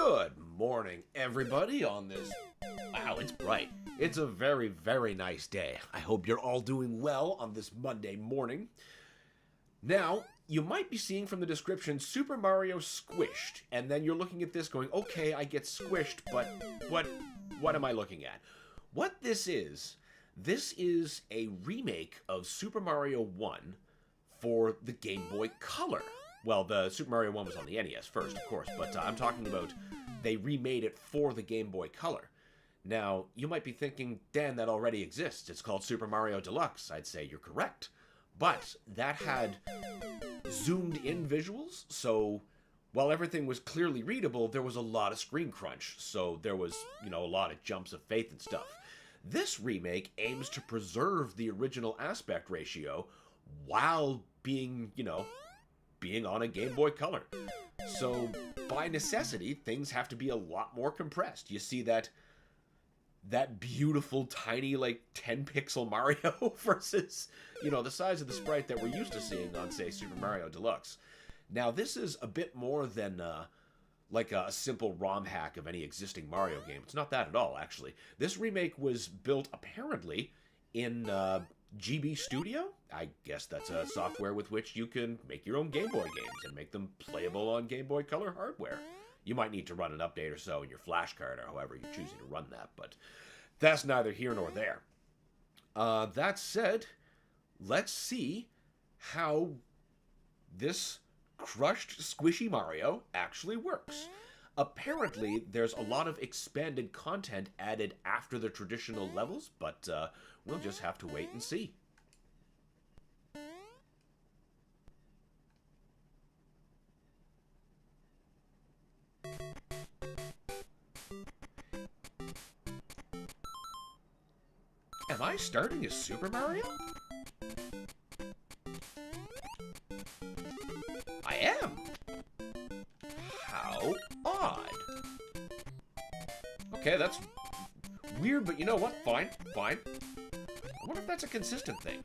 Good morning, everybody, on this... Wow, it's bright. It's a very, very nice day. I hope you're all doing well on this Monday morning. Now, you might be seeing from the description, Super Mario Squished, and then you're looking at this going, okay, I get squished, but what am I looking at? What this is a remake of Super Mario 1 for the Game Boy Color. Well, the Super Mario 1 was on the NES first, of course, but I'm talking about they remade it for the Game Boy Color. Now, you might be thinking, Dan, that already exists. It's called Super Mario Deluxe. I'd say you're correct. But that had zoomed-in visuals, so while everything was clearly readable, there was a lot of screen crunch. So there was, a lot of jumps of faith and stuff. This remake aims to preserve the original aspect ratio while being, being on a Game Boy Color. So, by necessity, things have to be a lot more compressed. You see that beautiful, tiny, 10-pixel Mario versus, the size of the sprite that we're used to seeing on, say, Super Mario Deluxe. Now, this is a bit more than, a simple ROM hack of any existing Mario game. It's not that at all, actually. This remake was built, apparently, in, GB Studio? I guess that's a software with which you can make your own Game Boy games and make them playable on Game Boy Color hardware. You might need to run an update or so in your flash card or however you're choosing to run that, but that's neither here nor there. That said, let's see how this crushed, squishy Mario actually works. Apparently, there's a lot of expanded content added after the traditional levels, but we'll just have to wait and see. Am I starting as Super Mario? I am! How odd. Okay, that's weird, but you know what? Fine. I wonder if that's a consistent thing.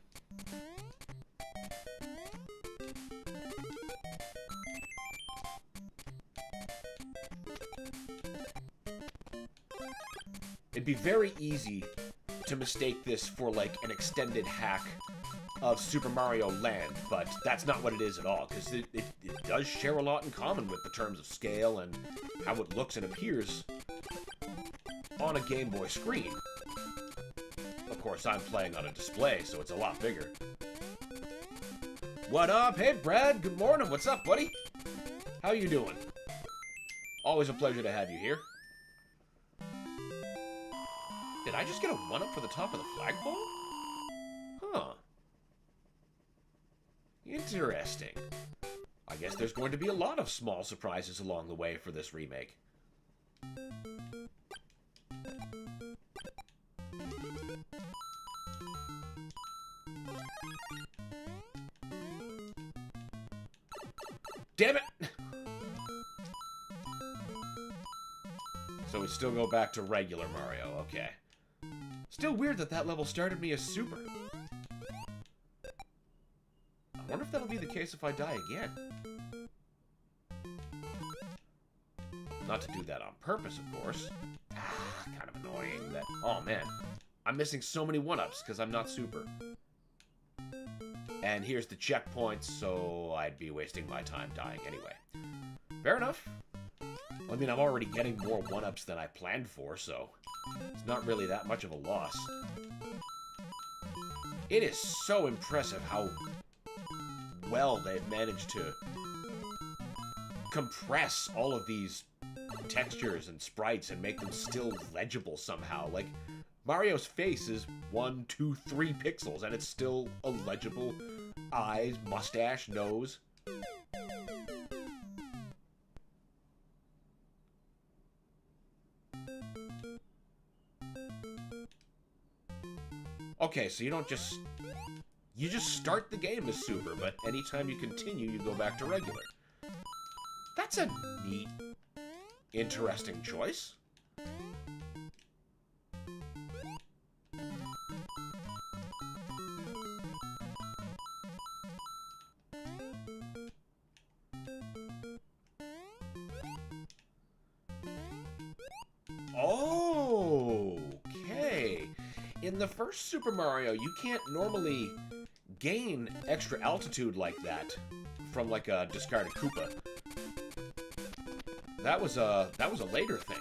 It'd be very easy to mistake this for, an extended hack of Super Mario Land, but that's not what it is at all, because it does share a lot in common with the terms of scale and how it looks and appears on a Game Boy screen. Of course, I'm playing on a display, so it's a lot bigger. What up? Hey, Brad. Good morning. What's up, buddy? How you doing? Always a pleasure to have you here. Did I just get a 1-up for the top of the flagpole? Huh. Interesting. I guess there's going to be a lot of small surprises along the way for this remake. Damn it! So we still go back to regular Mario, okay. Still weird that level started me as Super. I wonder if that'll be the case if I die again. Not to do that on purpose, of course. Kind of annoying that... Oh, man. I'm missing so many 1-ups because I'm not Super. And here's the checkpoint, so I'd be wasting my time dying anyway. Fair enough. I mean, I'm already getting more 1-ups than I planned for, so it's not really that much of a loss. It is so impressive how well they've managed to compress all of these textures and sprites and make them still legible somehow. Like, Mario's face is 1, 2, 3 pixels, and it's still a legible eyes, mustache, nose. Okay, so you just start the game as Super, but anytime you continue, you go back to regular. That's a neat, interesting choice. the first Super Mario, you can't normally gain extra altitude like that from like a discarded Koopa. That was a later thing.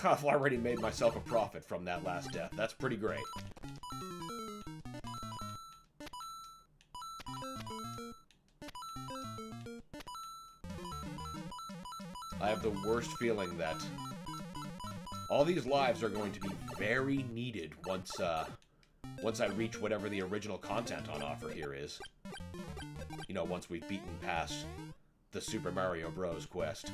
I've already made myself a profit from that last death. That's pretty great. I have the worst feeling that all these lives are going to be very needed once I reach whatever the original content on offer here is. You know, once we've beaten past the Super Mario Bros. Quest.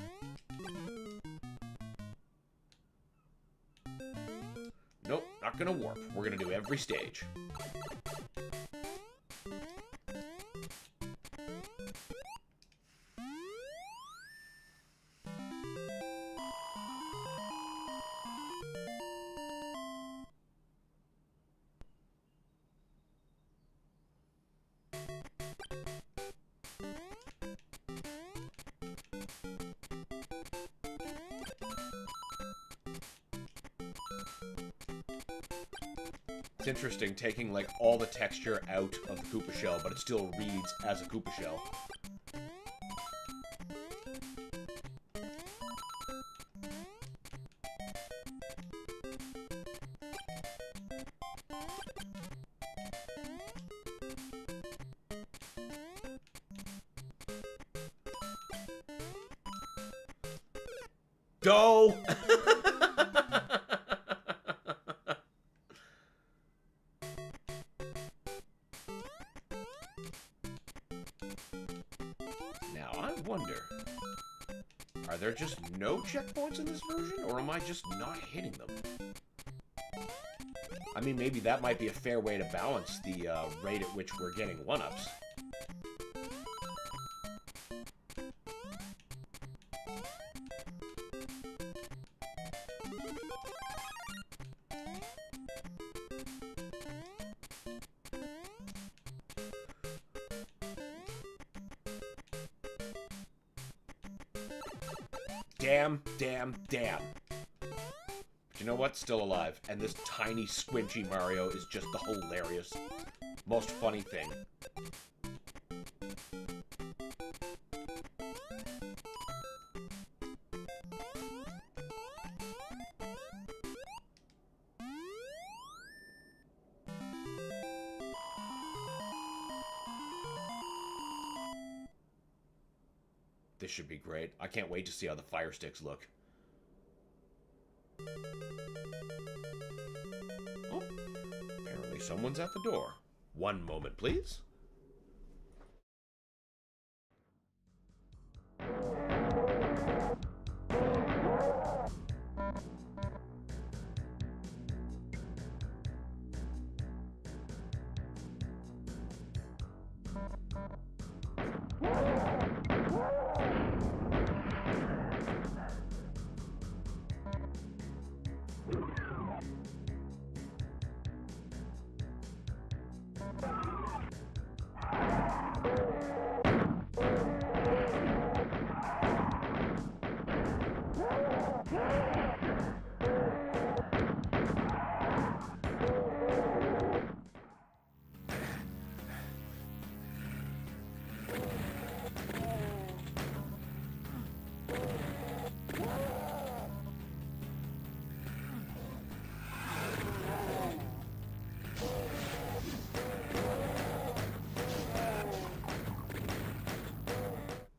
Nope, not gonna warp. We're gonna do every stage. It's interesting taking, like, all the texture out of the Koopa shell, but it still reads as a Koopa shell. Go! Now, I wonder, are there just no checkpoints in this version, or am I just not hitting them? I mean, maybe that might be a fair way to balance the rate at which we're getting 1-ups. Damn. But you know what? Still alive. And this tiny, squinchy Mario is just the hilarious, most funny thing. This should be great. I can't wait to see how the fire sticks look. Oh, apparently someone's at the door. One moment, please.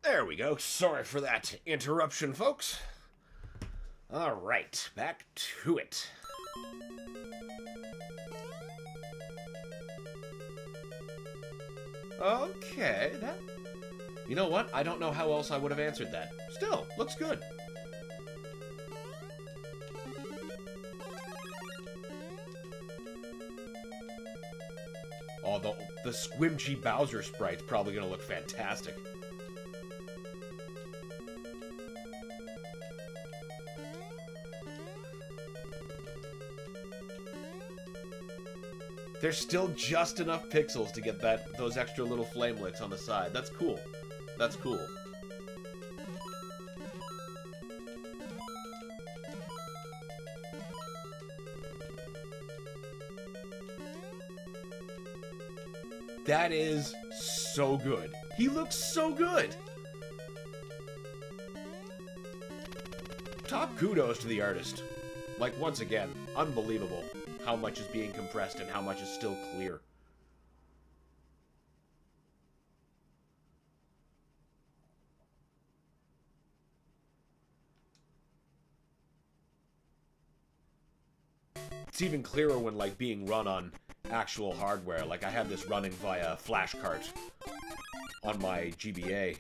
There we go. Sorry for that interruption, folks. Alright, back to it. Okay, that... You know what? I don't know how else I would have answered that. Still, looks good. Oh, the squimchy Bowser sprite's probably gonna look fantastic. There's still just enough pixels to get those extra little flamelets on the side. That's cool. That's cool. That is so good. He looks so good. Top kudos to the artist. Like, once again, unbelievable how much is being compressed and how much is still clear. It's even clearer when, like, being run on actual hardware. Like, I had this running via flash cart on my GBA,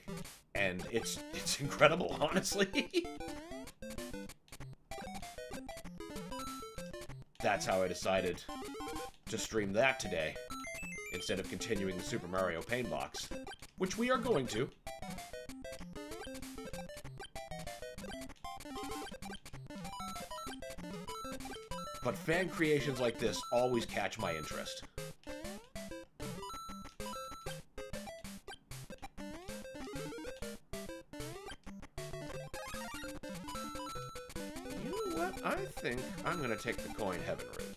and it's incredible, honestly. That's how I decided to stream that today, instead of continuing the Super Mario Painbox, which we are going to. But fan creations like this always catch my interest. You know what? I think I'm gonna take the coin heaven route.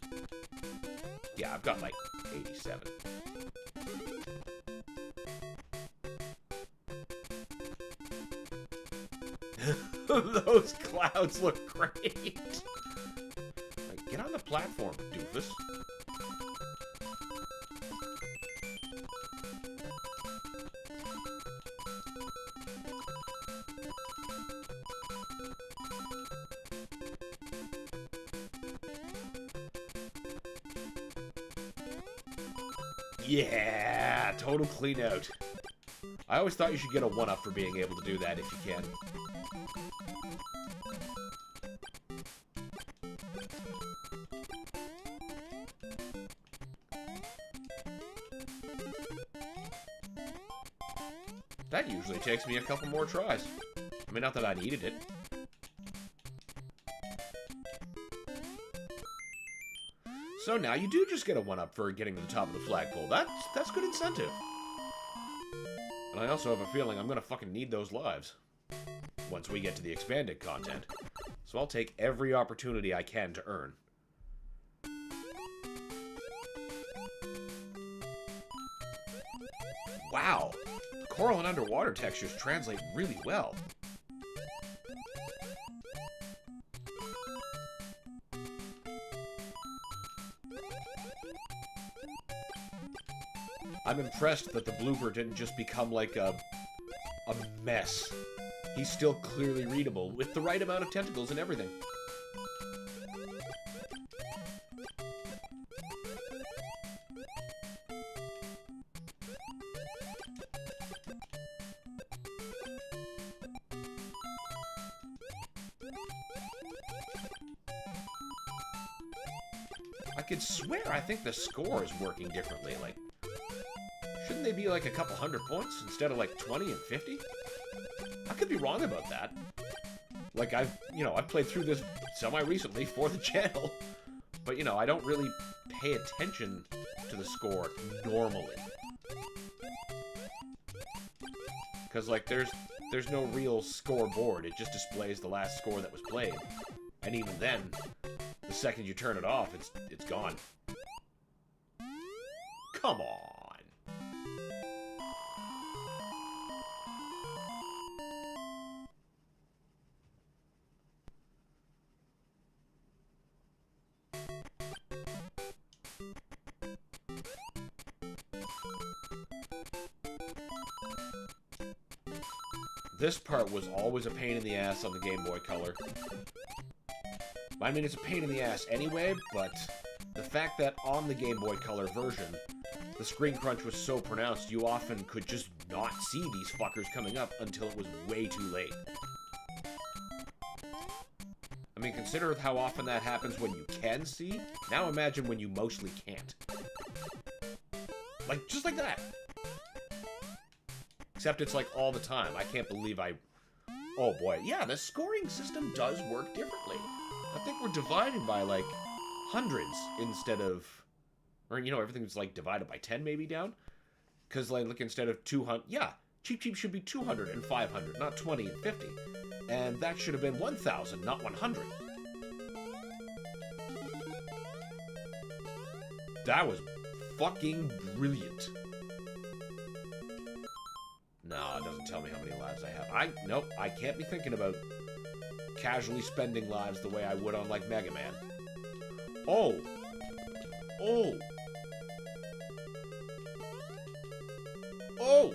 Yeah, I've got like 87. Those clouds look great. Get on the platform, doofus. Yeah, total clean out. I always thought you should get a 1-up for being able to do that if you can. That usually takes me a couple more tries. I mean, not that I needed it. So now you do just get a 1-up for getting to the top of the flagpole. That's good incentive. And I also have a feeling I'm gonna fucking need those lives once we get to the expanded content. So I'll take every opportunity I can to earn. Wow! Coral and underwater textures translate really well. I'm impressed that the blooper didn't just become like a mess. He's still clearly readable, with the right amount of tentacles and everything. I could swear I think the score is working differently. Like, shouldn't they be like a couple hundred points instead of like 20 and 50? I could be wrong about that. Like, I've played through this semi-recently for the channel, but, you know, I don't really pay attention to the score normally. Because, like, there's no real scoreboard. It just displays the last score that was played. And even then, the second you turn it off, it's gone. Come on. This part was always a pain in the ass on the Game Boy Color. I mean, it's a pain in the ass anyway, but the fact that on the Game Boy Color version, the screen crunch was so pronounced, you often could just not see these fuckers coming up until it was way too late. I mean, consider how often that happens when you can see. Now imagine when you mostly can't. Like, just like that. Except it's like all the time. I can't believe oh boy. Yeah, the scoring system does work differently. I think we're dividing by like hundreds instead of Or, you know, everything's like divided by 10 maybe down. Because, like, look, instead of 200, yeah, Cheep Cheep should be 200 and 500, not 20 and 50. And that should have been 1,000, not 100. That was fucking brilliant. No, it doesn't tell me how many lives I have. Nope, I can't be thinking about casually spending lives the way I would on, like, Mega Man. Oh! Oh! Oh!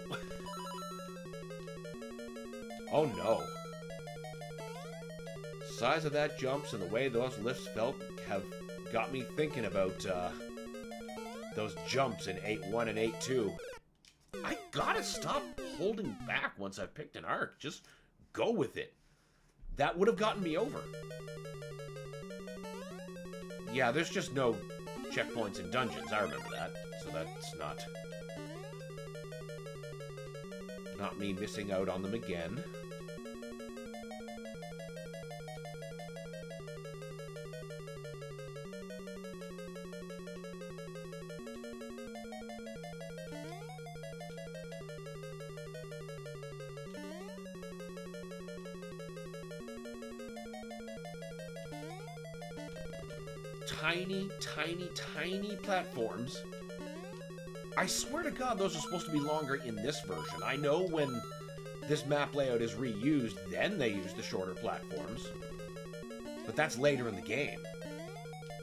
Oh no. Size of that jumps and the way those lifts felt have got me thinking about, those jumps in 8-1 and 8-2. I gotta stop holding back once I've picked an arc. Just go with it. That would have gotten me over. Yeah, there's just no checkpoints in dungeons. I remember that. So that's not me missing out on them again. Tiny, tiny, tiny platforms. I swear to God, those are supposed to be longer in this version. I know when this map layout is reused, then they use the shorter platforms. But that's later in the game.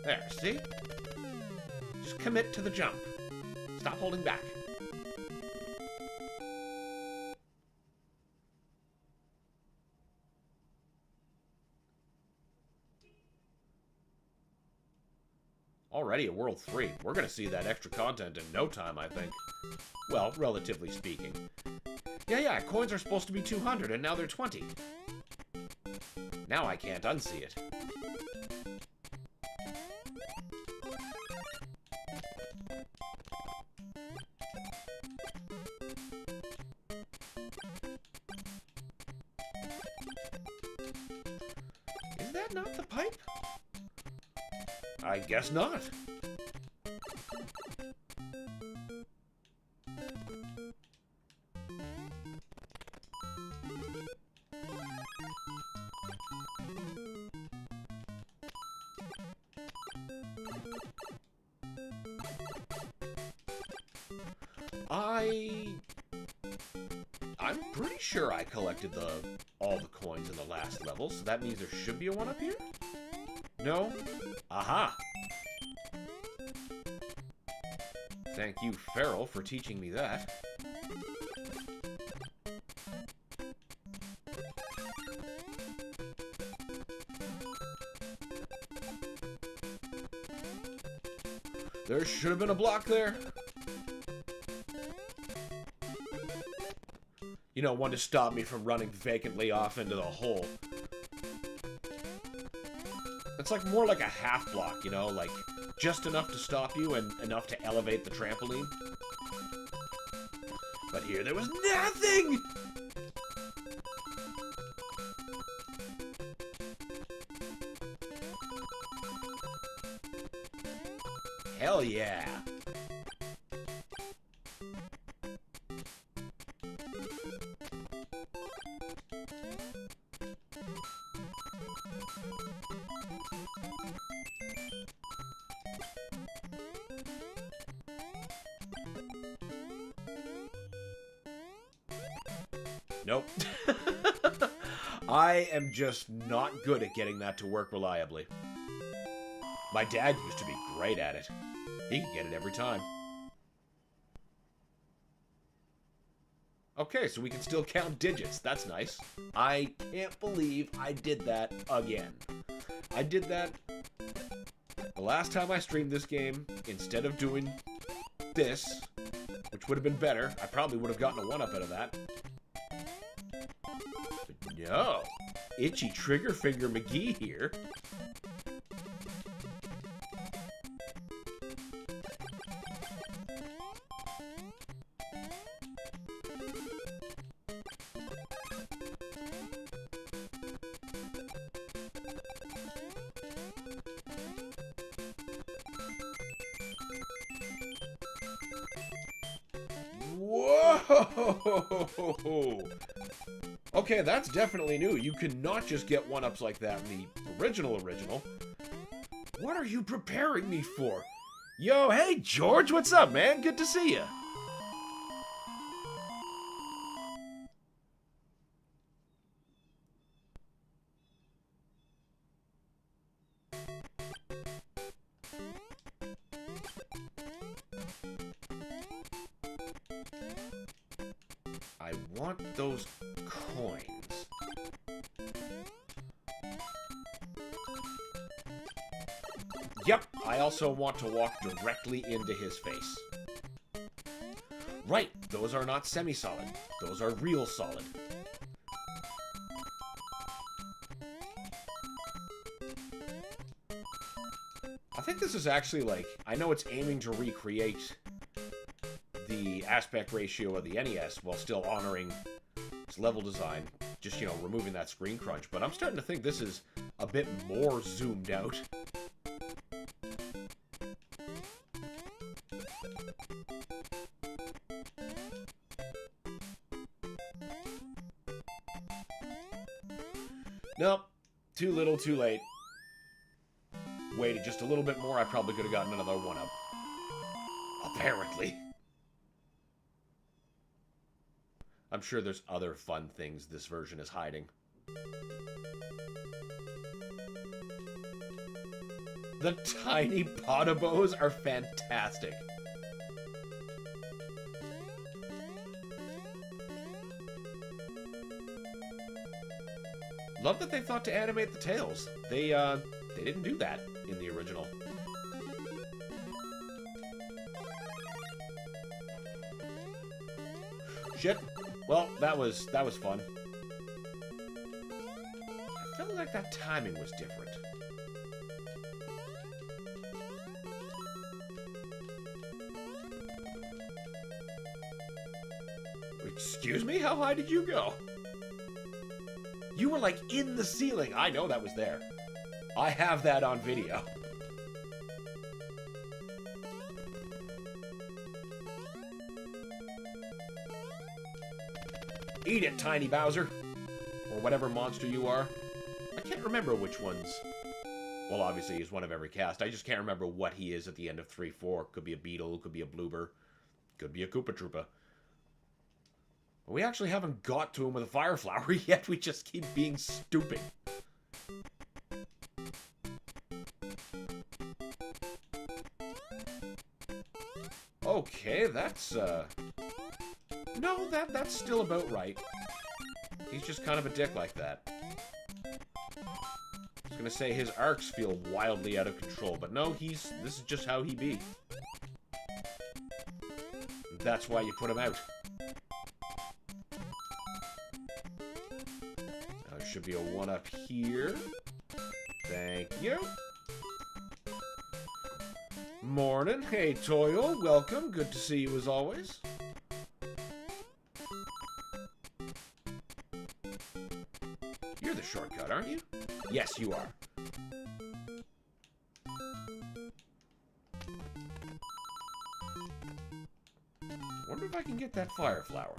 There, see? Just commit to the jump. Stop holding back. Already at World 3. We're gonna see that extra content in no time, I think. Well, relatively speaking. Yeah, coins are supposed to be 200, and now they're 20. Now I can't unsee it. Is that not the pipe? I guess not. I'm pretty sure I collected all the coins in the last level, so that means there should be a one up here? No? Aha! Thank you, Farrell, for teaching me that. There should have been a block there. You know, one to stop me from running vacantly off into the hole. It's like more like a half block, you know, like just enough to stop you and enough to elevate the trampoline. But here there was nothing! Hell yeah! Nope. I am just not good at getting that to work reliably. My dad used to be great at it. He could get it every time. Okay, so we can still count digits. That's nice. I can't believe I did that again. I did that the last time I streamed this game. Instead of doing this, which would have been better, I probably would have gotten a 1-up out of that. But no. Itchy Trigger Finger McGee here. Whoa! Okay, that's definitely new. You cannot just get one-ups like that in the original. What are you preparing me for? Yo, hey, George, what's up, man? Good to see you. I want those coins. Yep, I also want to walk directly into his face. Right, those are not semi-solid. Those are real solid. I think this is actually like, I know it's aiming to recreate the aspect ratio of the NES while still honoring its level design, just, you know, removing that screen crunch, but I'm starting to think this is a bit more zoomed out. Nope, too little, too late. Waited just a little bit more, I probably could have gotten another one-up. Apparently. I'm sure there's other fun things this version is hiding. The tiny potobos are fantastic. Love that they thought to animate the tails. They didn't do that in the original. Shit. Well, that was fun. I felt like that timing was different. Excuse me? How high did you go? You were like in the ceiling. I know that was there. I have that on video. Eat it, Tiny Bowser. Or whatever monster you are. I can't remember which ones. Well, obviously he's one of every cast. I just can't remember what he is at the end of 3-4. Could be a beetle, could be a bloober, could be a Koopa Troopa. We actually haven't got to him with a fire flower yet. We just keep being stupid. Okay, that's, no, that's still about right. He's just kind of a dick like that. I was gonna say his arcs feel wildly out of control, but no, this is just how he be. That's why you put him out. Should be a one-up here. Thank you. Morning. Hey, Toyo. Welcome. Good to see you as always. You're the shortcut, aren't you? Yes, you are. Wonder if I can get that fire flower.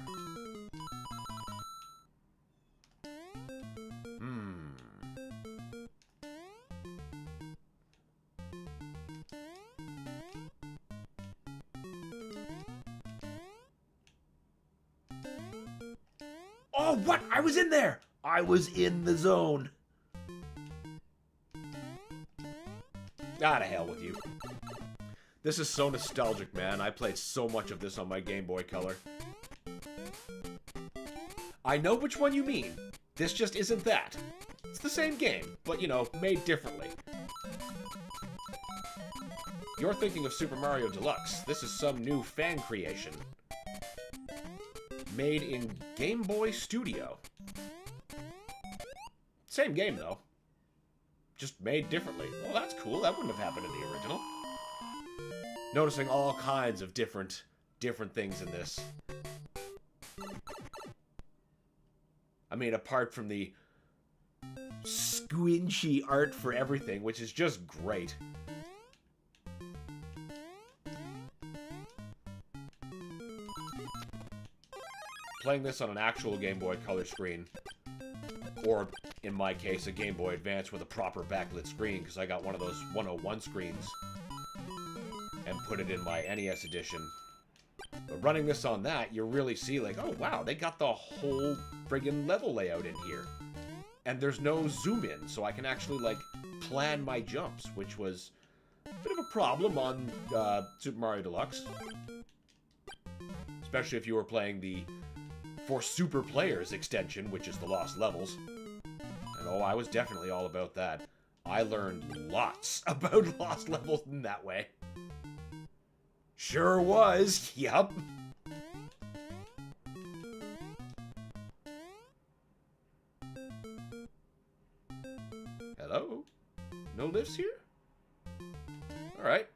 Oh, what? I was in there! I was in the zone. Ah, to hell with you. This is so nostalgic, man. I played so much of this on my Game Boy Color. I know which one you mean. This just isn't that. It's the same game, but, you know, made differently. You're thinking of Super Mario Deluxe. This is some new fan creation. Made in Game Boy Studio. Same game, though. Just made differently. Well, that's cool. That wouldn't have happened in the original. Noticing all kinds of different things in this. I mean, apart from the squinchy art for everything, which is just great. playing this on an actual Game Boy Color screen, or in my case, a Game Boy Advance with a proper backlit screen, because I got one of those 101 screens and put it in my NES edition. But running this on that, you really see like, oh wow, they got the whole friggin' level layout in here. And there's no zoom in, so I can actually like plan my jumps, which was a bit of a problem on Super Mario Deluxe. Especially if you were playing the For Super Players extension, which is the Lost Levels. And oh, I was definitely all about that. I learned lots about Lost Levels in that way. Sure was, yup. Hello? No lifts here? Alright.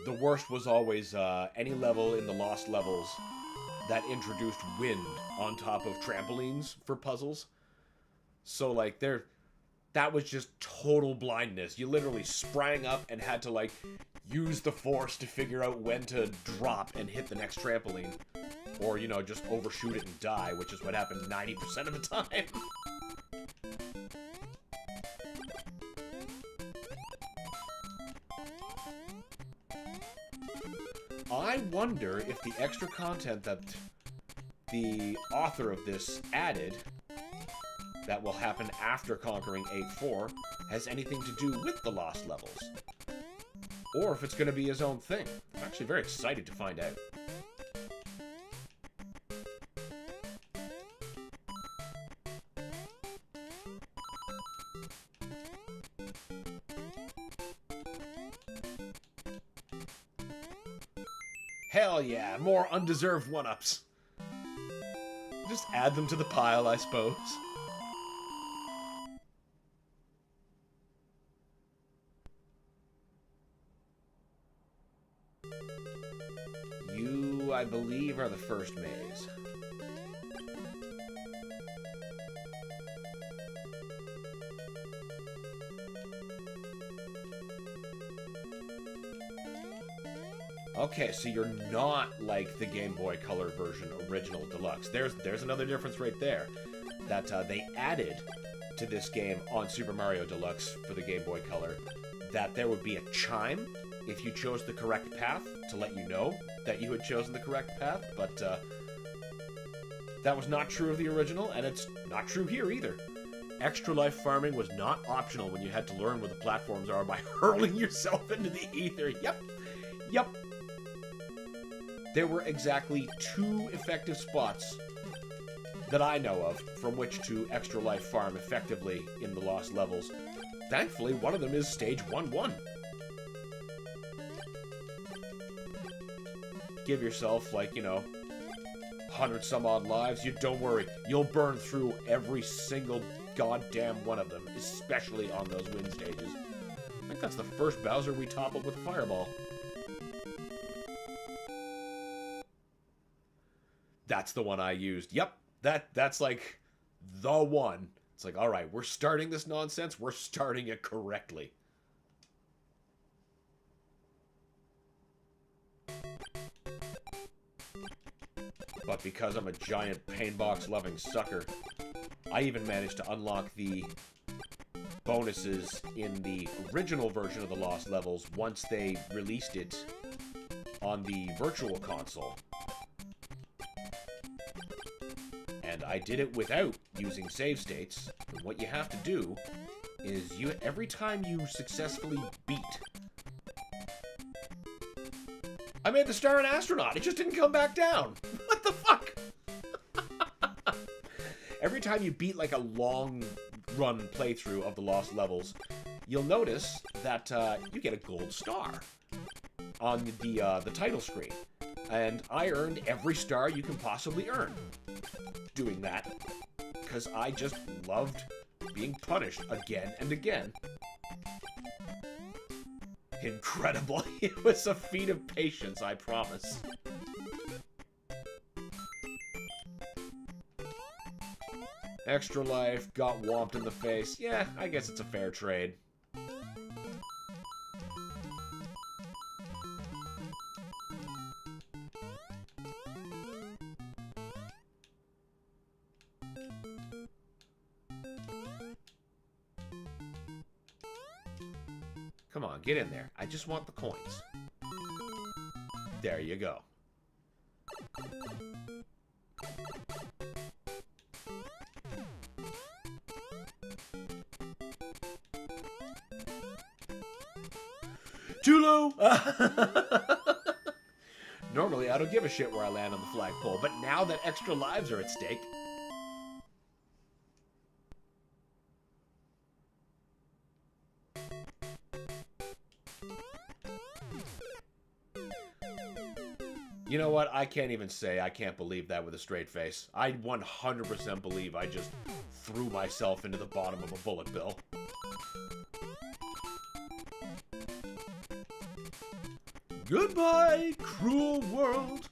The worst was always any level in the Lost Levels that introduced wind on top of trampolines for puzzles. So, like, that was just total blindness. You literally sprang up and had to, like, use the force to figure out when to drop and hit the next trampoline. Or, you know, just overshoot it and die, which is what happened 90% of the time. I wonder if the extra content that the author of this added, that will happen after conquering 8-4, has anything to do with the Lost Levels. Or if it's going to be his own thing. I'm actually very excited to find out. Hell yeah, more undeserved one-ups. Just add them to the pile, I suppose. You, I believe, are the first maze. Okay, so you're not like the Game Boy Color version original Deluxe. There's another difference right there. That they added to this game on Super Mario Deluxe for the Game Boy Color, that there would be a chime if you chose the correct path to let you know that you had chosen the correct path, but that was not true of the original, and it's not true here either. Extra life farming was not optional when you had to learn where the platforms are by hurling yourself into the ether. Yep. There were exactly 2 effective spots that I know of from which to extra life farm effectively in the Lost Levels. Thankfully, one of them is stage 1-1. Give yourself, like, you know, 100 some odd lives. You don't worry, you'll burn through every single goddamn one of them, especially on those wind stages. I think that's the first Bowser we toppled with a fireball. That's the one I used. Yep, that's like the one. It's like, all right, we're starting this nonsense. We're starting it correctly. But because I'm a giant painbox loving sucker, I even managed to unlock the bonuses in the original version of the Lost Levels once they released it on the Virtual Console. And I did it without using save states. And what you have to do is every time you successfully beat... I made the star an astronaut. It just didn't come back down. What the fuck? Every time you beat like a long run playthrough of the Lost Levels, you'll notice that you get a gold star on the title screen. And I earned every star you can possibly earn doing that, because I just loved being punished again and again. Incredible. It was a feat of patience, I promise. Extra life, got whomped in the face. Yeah, I guess it's a fair trade. Come on, get in there. I just want the coins. There you go. Too low! Normally, I don't give a shit where I land on the flagpole, but now that extra lives are at stake... You know what? I can't even say I can't believe that with a straight face. I 100% believe I just threw myself into the bottom of a bullet bill. Goodbye, cruel world.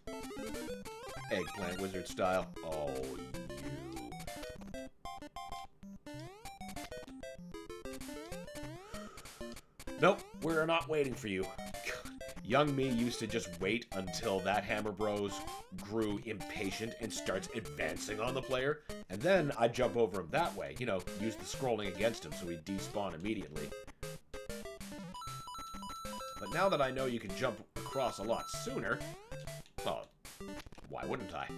Eggplant wizard style. Oh, you. Nope, we're not waiting for you. Young me used to just wait until that Hammer Bros grew impatient and starts advancing on the player, and then I'd jump over him that way. You know, use the scrolling against him so he'd despawn immediately. But now that I know you can jump across a lot sooner, well, why wouldn't I?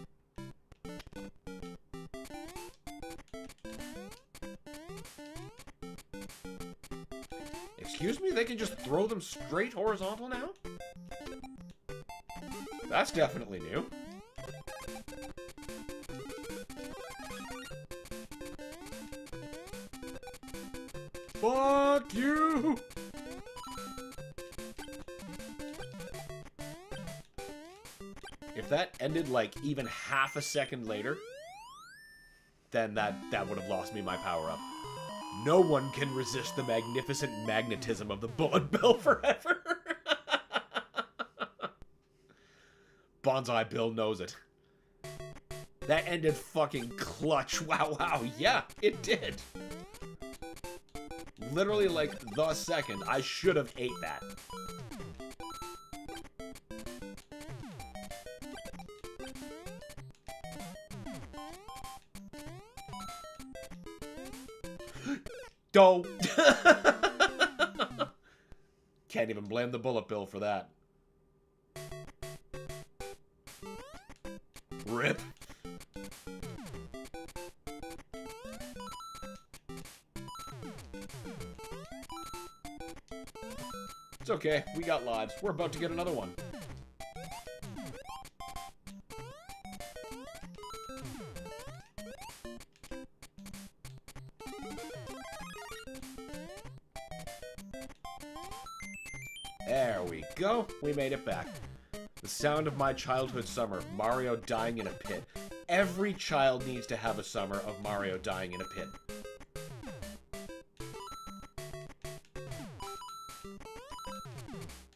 Excuse me? They can just throw them straight horizontal now? That's definitely new. Fuck you! If that ended like even half a second later, then that would have lost me my power-up. No one can resist the magnificent magnetism of the bullet bill forever. Bonsai Bill knows it. That ended fucking clutch. Wow, wow. Yeah, it did. Literally, like, the second. I should have ate that. Go. Can't even blame the bullet bill for that. Rip. It's okay, we got lives. We're about to get another one. There we go. We made it back. The sound of my childhood summer, Mario dying in a pit. Every child needs to have a summer of Mario dying in a pit.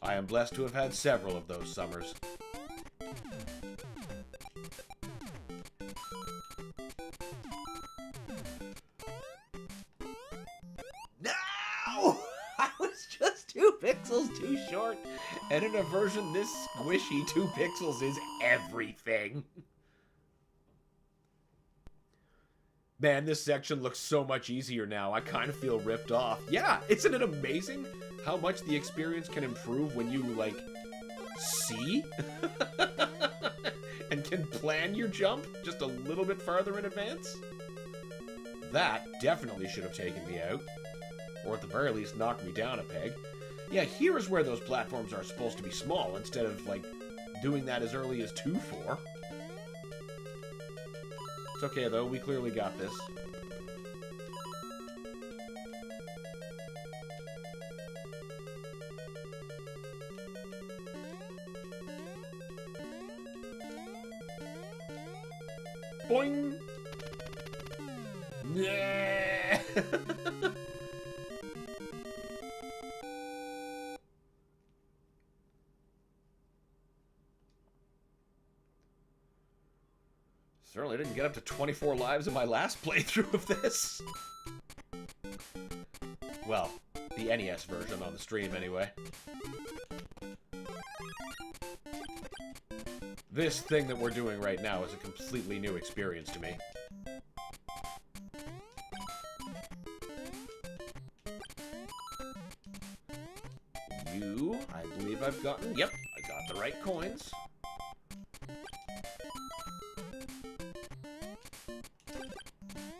I am blessed to have had several of those summers. No! I was just 2 pixels too short. And in a version this squishy, 2 pixels is everything. Man, this section looks so much easier now. I kind of feel ripped off. Yeah, isn't it amazing how much the experience can improve when you, like, see? And can plan your jump just a little bit farther in advance? That definitely should have taken me out. Or at the very least, knocked me down a peg. Yeah, here is where those platforms are supposed to be small, instead of, like, doing that as early as 2-4. It's okay, though. We clearly got this. Boing! Yeah! Certainly didn't get up to 24 lives in my last playthrough of this. Well, the NES version on the stream, anyway. This thing that we're doing right now is a completely new experience to me. You, I believe I've gotten... Yep, I got the right coins.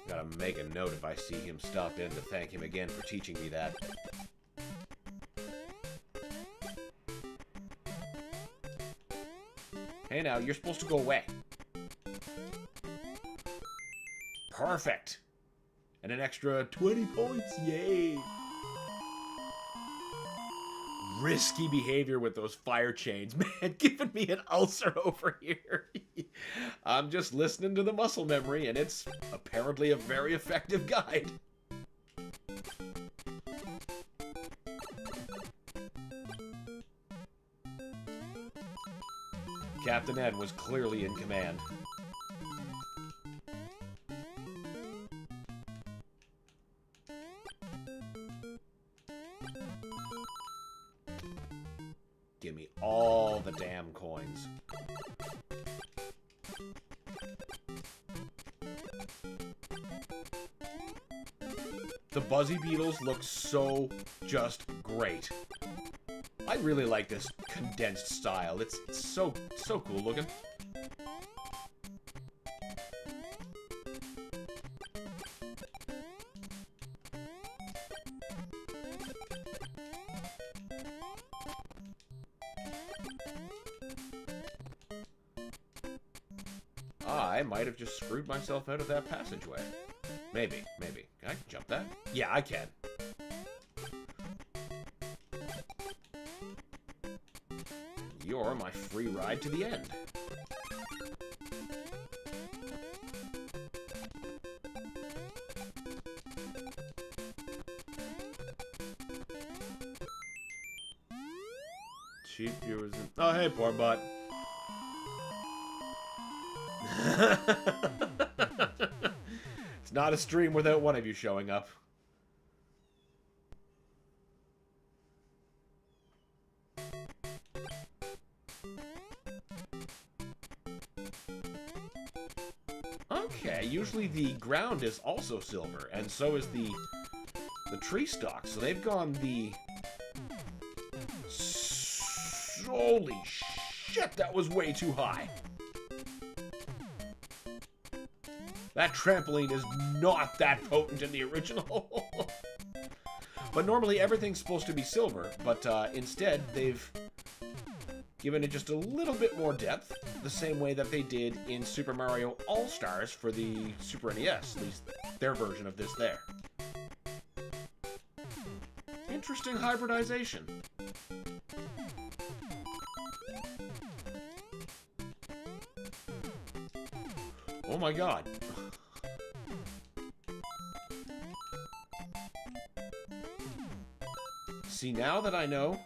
Gotta make a note if I see him stop in to thank him again for teaching me that. Hey now, you're supposed to go away. Perfect! And an extra 20 points, yay! Risky behavior with those fire chains, man, giving me an ulcer over here. I'm just listening to the muscle memory, and it's apparently a very effective guide. Captain Ed was clearly in command. Give me all the damn coins. The Buzzy Beetles look so just great. I really like this condensed style. It's so cool looking. I might have just screwed myself out of that passageway. Maybe. Can I jump that? Yeah, I can. You're my free ride to the end. Cheap viewers. Oh, hey, poor butt. It's not a stream without one of you showing up. Okay, usually the ground is also silver, and so is the tree stalk. So they've gone the... Holy shit, that was way too high. That trampoline is not that potent in the original. But normally everything's supposed to be silver, but instead they've given it just a little bit more depth, the same way that they did in Super Mario All-Stars for the Super NES, at least their version of this there. Interesting hybridization. Oh my god. See, now that I know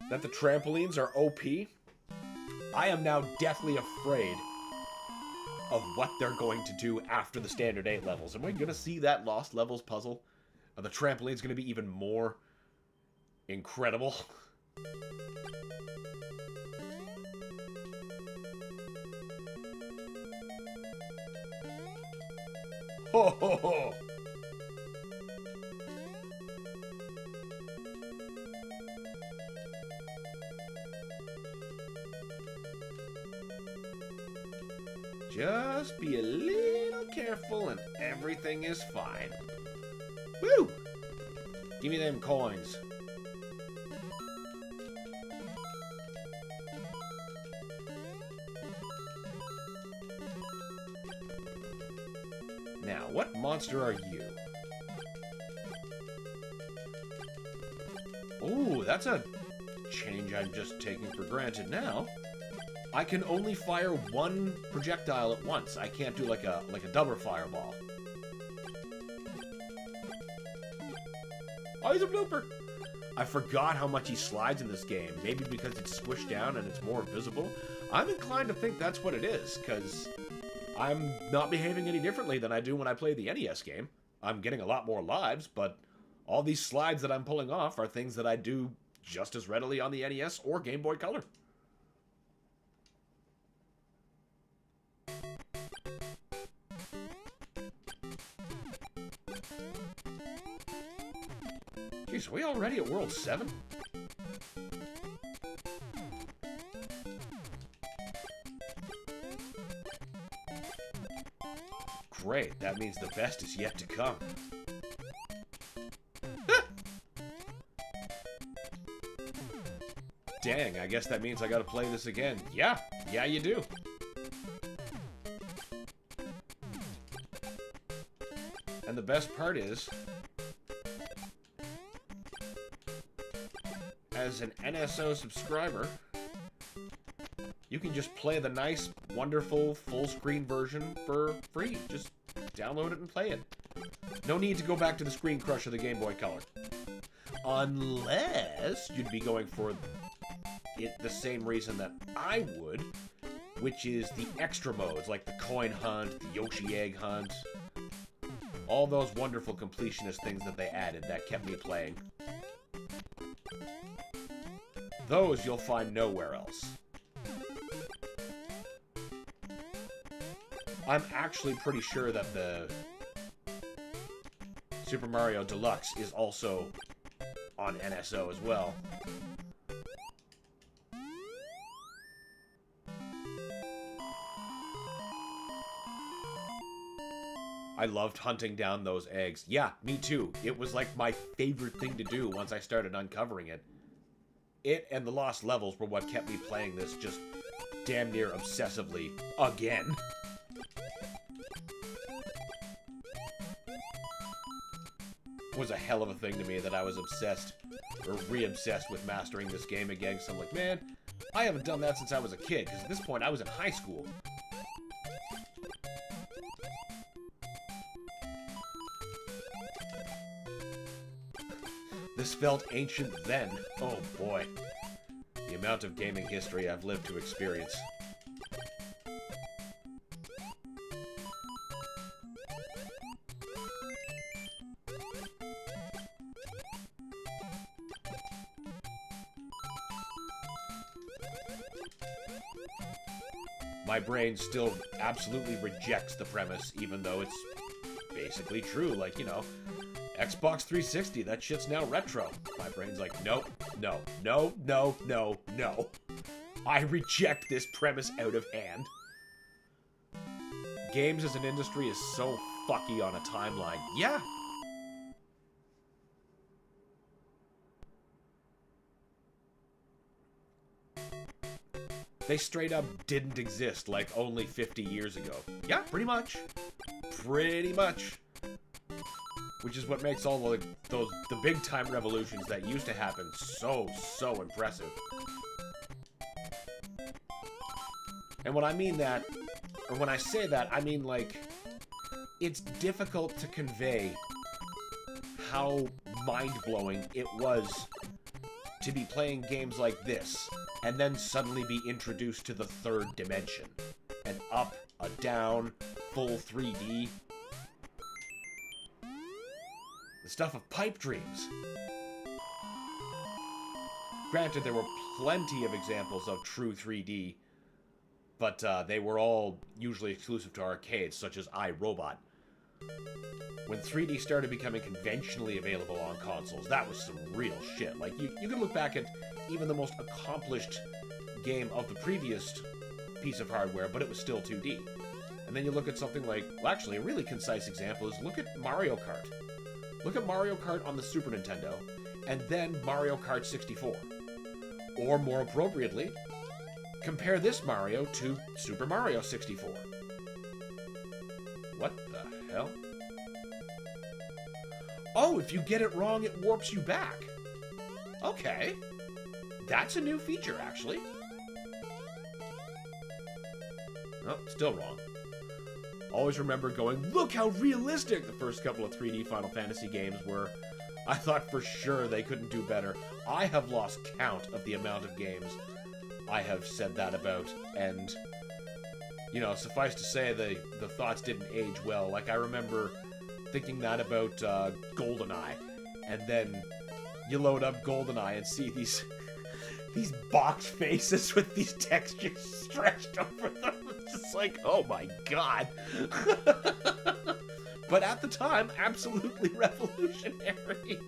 that the trampolines are OP, I am now deathly afraid of what they're going to do after the Standard 8 levels. Am I going to see that Lost Levels puzzle? Are the trampolines going to be even more incredible? Ho ho ho! Just be a little careful and everything is fine. Woo! Give me them coins. Now, what monster are you? Oh, that's a change I'm just taking for granted now. I can only fire one projectile at once. I can't do like a double fireball. Oh, he's a blooper. I forgot how much he slides in this game. Maybe because it's squished down and it's more visible. I'm inclined to think that's what it is, because I'm not behaving any differently than I do when I play the NES game. I'm getting a lot more lives, but all these slides that I'm pulling off are things that I do just as readily on the NES or Game Boy Color. Jeez, are we already at World 7? Great, that means the best is yet to come. Dang, I guess that means I gotta play this again. Yeah, you do. And the best part is, as an NSO subscriber, you can just play the nice, wonderful, full-screen version for free. Just download it and play it. No need to go back to the screen crush of the Game Boy Color. Unless you'd be going for it the same reason that I would, which is the extra modes, like the coin hunt, the Yoshi egg hunt, all those wonderful completionist things that they added that kept me playing. Those you'll find nowhere else. I'm actually pretty sure that the Super Mario Deluxe is also on NSO as well. I loved hunting down those eggs. Yeah, me too. It was like my favorite thing to do once I started uncovering it. It and the lost levels were what kept me playing this just damn near obsessively again. It was a hell of a thing to me that I was obsessed, or re-obsessed with mastering this game again, because I'm like, man, I haven't done that since I was a kid, because at this point I was in high school. This felt ancient then. Oh boy. The amount of gaming history I've lived to experience. My brain still absolutely rejects the premise, even though it's basically true. Like, you know, Xbox 360, that shit's now retro. My brain's like, nope, no, no, no, no, no. I reject this premise out of hand. Games as an industry is so fucky on a timeline. Yeah. They straight up didn't exist like only 50 years ago. Yeah, pretty much. Pretty much. Which is what makes all the big time revolutions that used to happen so impressive. And when I mean that, or when I say that, I mean like, it's difficult to convey how mind-blowing it was to be playing games like this, and then suddenly be introduced to the third dimension. An up, a down, full 3D. The stuff of pipe dreams. Granted, there were plenty of examples of true 3D, but they were all usually exclusive to arcades, such as iRobot. When 3D started becoming conventionally available on consoles, that was some real shit. Like, you can look back at even the most accomplished game of the previous piece of hardware, but it was still 2D. And then you look at something like, well, actually, a really concise example is look at Mario Kart. Look at Mario Kart on the Super Nintendo, and then Mario Kart 64. Or, more appropriately, compare this Mario to Super Mario 64. What the hell? Oh, if you get it wrong, it warps you back. Okay. That's a new feature, actually. Oh, still wrong. Always remember going, look how realistic the first couple of 3D Final Fantasy games were. I thought for sure they couldn't do better. I have lost count of the amount of games I have said that about, and, you know, suffice to say, the thoughts didn't age well. Like, I remember thinking that about GoldenEye, and then you load up GoldenEye and see these box faces with these textures stretched over them. It's just like, oh my god. But at the time, absolutely revolutionary.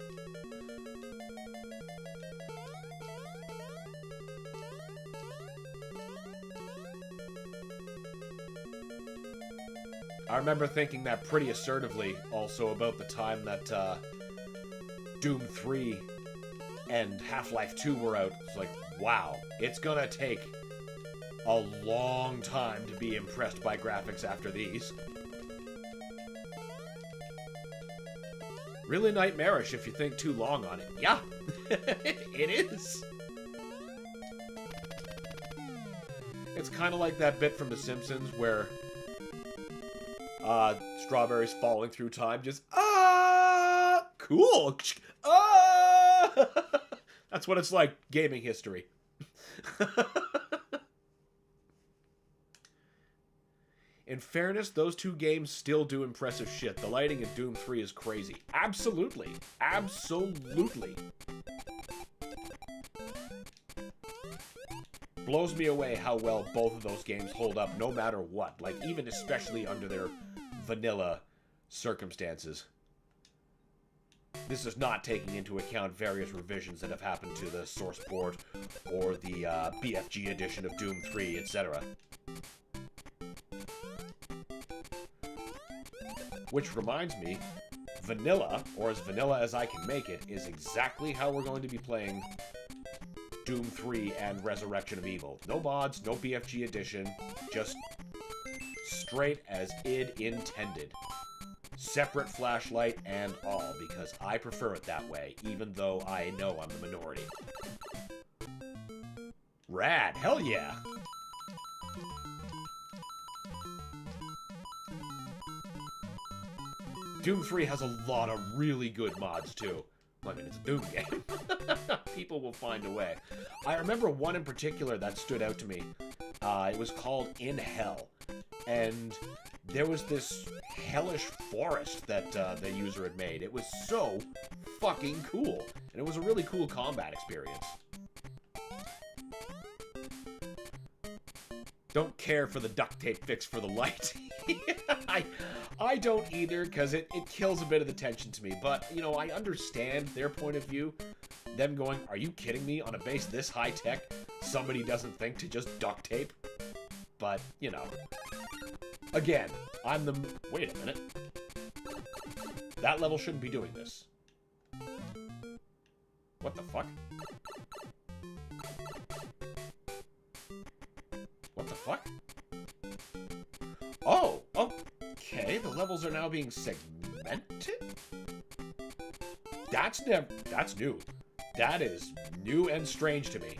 I remember thinking that pretty assertively also about the time that Doom 3 and Half-Life 2 were out. It's like, wow, it's gonna take a long time to be impressed by graphics after these. Really nightmarish if you think too long on it. Yeah, it is. It's kind of like that bit from The Simpsons where strawberries falling through time just, cool, That's what it's like, gaming history. In fairness, those two games still do impressive shit. The lighting in Doom 3 is crazy. Absolutely. Absolutely. Blows me away how well both of those games hold up no matter what. Like, even especially under their vanilla circumstances. This is not taking into account various revisions that have happened to the source port or the BFG edition of Doom 3, etc. Which reminds me, vanilla, or as vanilla as I can make it, is exactly how we're going to be playing Doom 3 and Resurrection of Evil. No mods, no BFG edition, just straight as id intended. Separate flashlight and all, because I prefer it that way, even though I know I'm the minority. Rad, hell yeah! Doom 3 has a lot of really good mods, too. I mean, it's a Doom game. People will find a way. I remember one in particular that stood out to me. It was called In Hell. And there was this hellish forest that the user had made. It was so fucking cool. And it was a really cool combat experience. Don't care for the duct tape fix for the light. I don't either, because it kills a bit of the tension to me. But, you know, I understand their point of view. Them going, are you kidding me? On a base this high-tech, somebody doesn't think to just duct tape? But, you know. Again, I'm the... Wait a minute. That level shouldn't be doing this. What the fuck? What the fuck? Oh, okay, the levels are now being segmented? That's new. That is new and strange to me.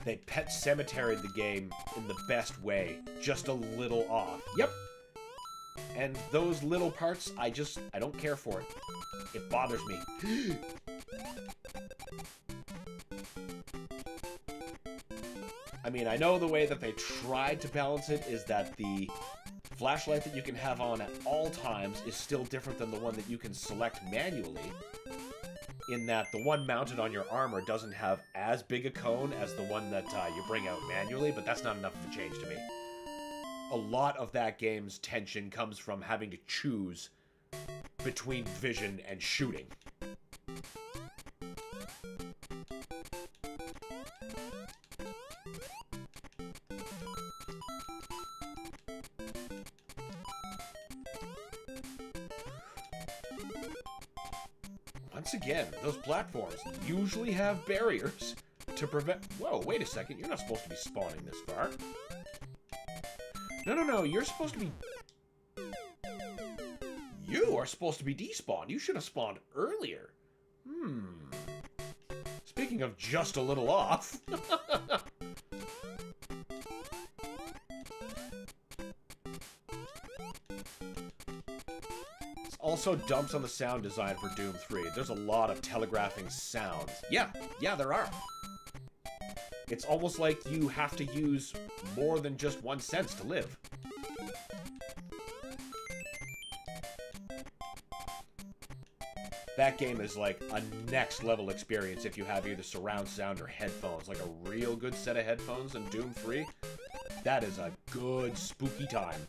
They Pet Cemeteried the game in the best way, just a little off. Yep. And those little parts, I don't care for it. It bothers me. I mean, I know the way that they tried to balance it is that the flashlight that you can have on at all times is still different than the one that you can select manually, in that the one mounted on your armor doesn't have as big a cone as the one that you bring out manually, but that's not enough of a change to me. A lot of that game's tension comes from having to choose between vision and shooting. Once again, those platforms usually have barriers to prevent... Whoa, wait a second, you're not supposed to be spawning this far. No, you're supposed to be... You are supposed to be despawned. You should have spawned earlier. Speaking of just a little off... also dumps on the sound design for Doom 3. There's a lot of telegraphing sounds. Yeah, there are. It's almost like you have to use more than just one sense to live. That game is like a next level experience if you have either surround sound or headphones. Like a real good set of headphones in Doom 3. That is a good spooky time.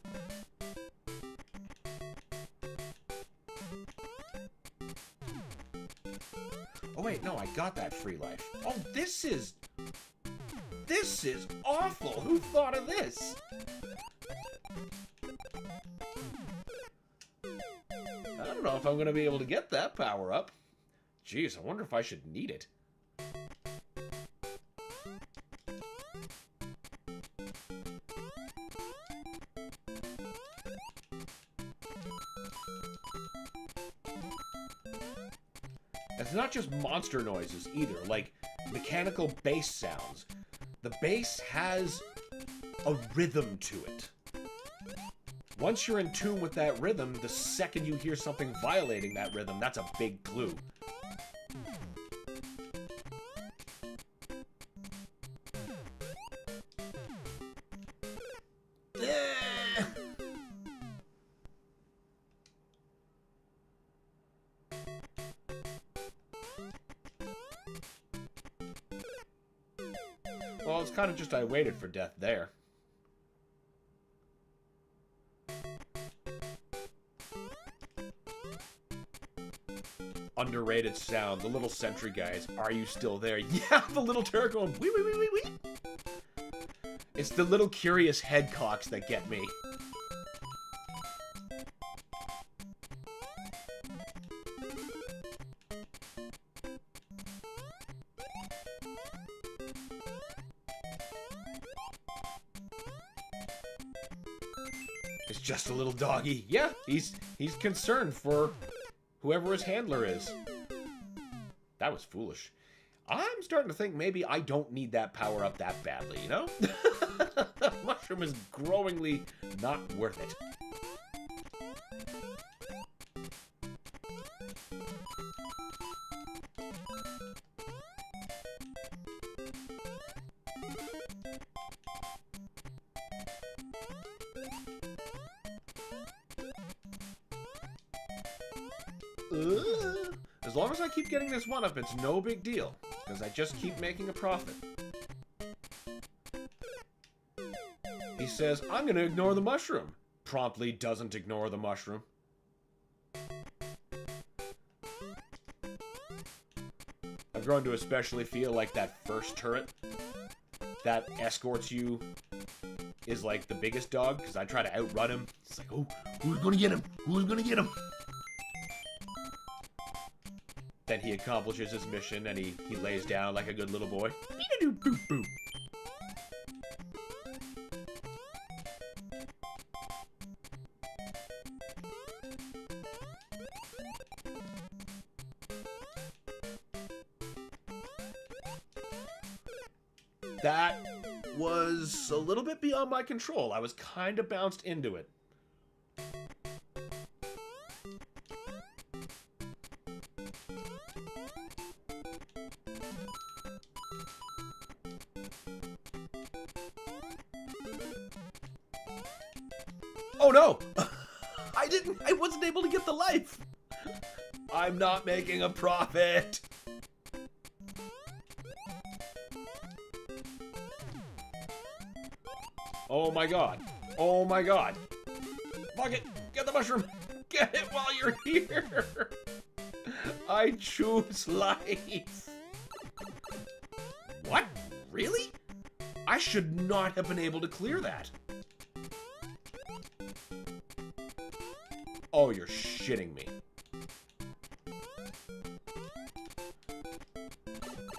Oh wait, no, I got that free life. Oh, this is awful! Who thought of this? I don't know if I'm gonna be able to get that power up. Jeez, I wonder if I should need it. It's not just monster noises either, like mechanical bass sounds. The bass has a rhythm to it. Once you're in tune with that rhythm, the second you hear something violating that rhythm, that's a big clue. Well, it's kind of just I waited for death there. Underrated sound. The little sentry guys. Are you still there? Yeah, the little turret going wee wee wee wee wee. It's the little curious head cocks that get me. It's just a little doggy. Yeah, he's concerned for whoever his handler is. That was foolish. I'm starting to think maybe I don't need that power up that badly, you know? Mushroom is growingly not worth it. As long as I keep getting this one up, it's no big deal, because I just keep making a profit. He says, I'm going to ignore the mushroom. Promptly doesn't ignore the mushroom. I've grown to especially feel like that first turret that escorts you is like the biggest dog, because I try to outrun him. It's like, oh, who's going to get him? Who's going to get him? Then he accomplishes his mission and he lays down like a good little boy. Boop. That was a little bit beyond my control. I was kind of bounced into it. Oh no! I wasn't able to get the life! I'm not making a profit! Oh my god. Oh my god. Fuck it! Get the mushroom! Get it while you're here! I choose life! What? Really? I should not have been able to clear that. Oh, you're shitting me.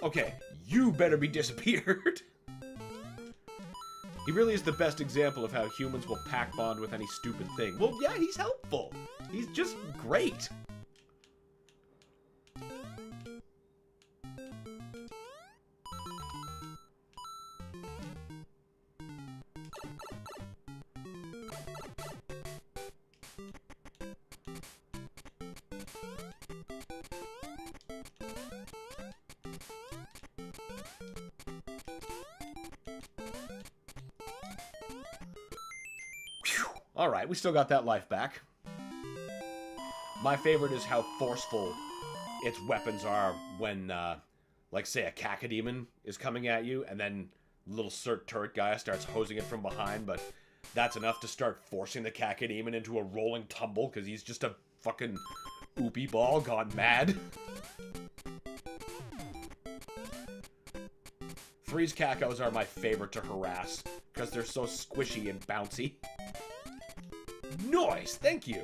Okay, you better be disappeared. He really is the best example of how humans will pack bond with any stupid thing. Well, yeah, he's helpful. He's just great. Alright, we still got that life back. My favorite is how forceful its weapons are when, like, say, a cacodemon is coming at you, and then little turret guy starts hosing it from behind, but that's enough to start forcing the cacodemon into a rolling tumble, because he's just a fucking oopie ball gone mad. Three's cacos are my favorite to harass, because they're so squishy and bouncy. Nice, thank you!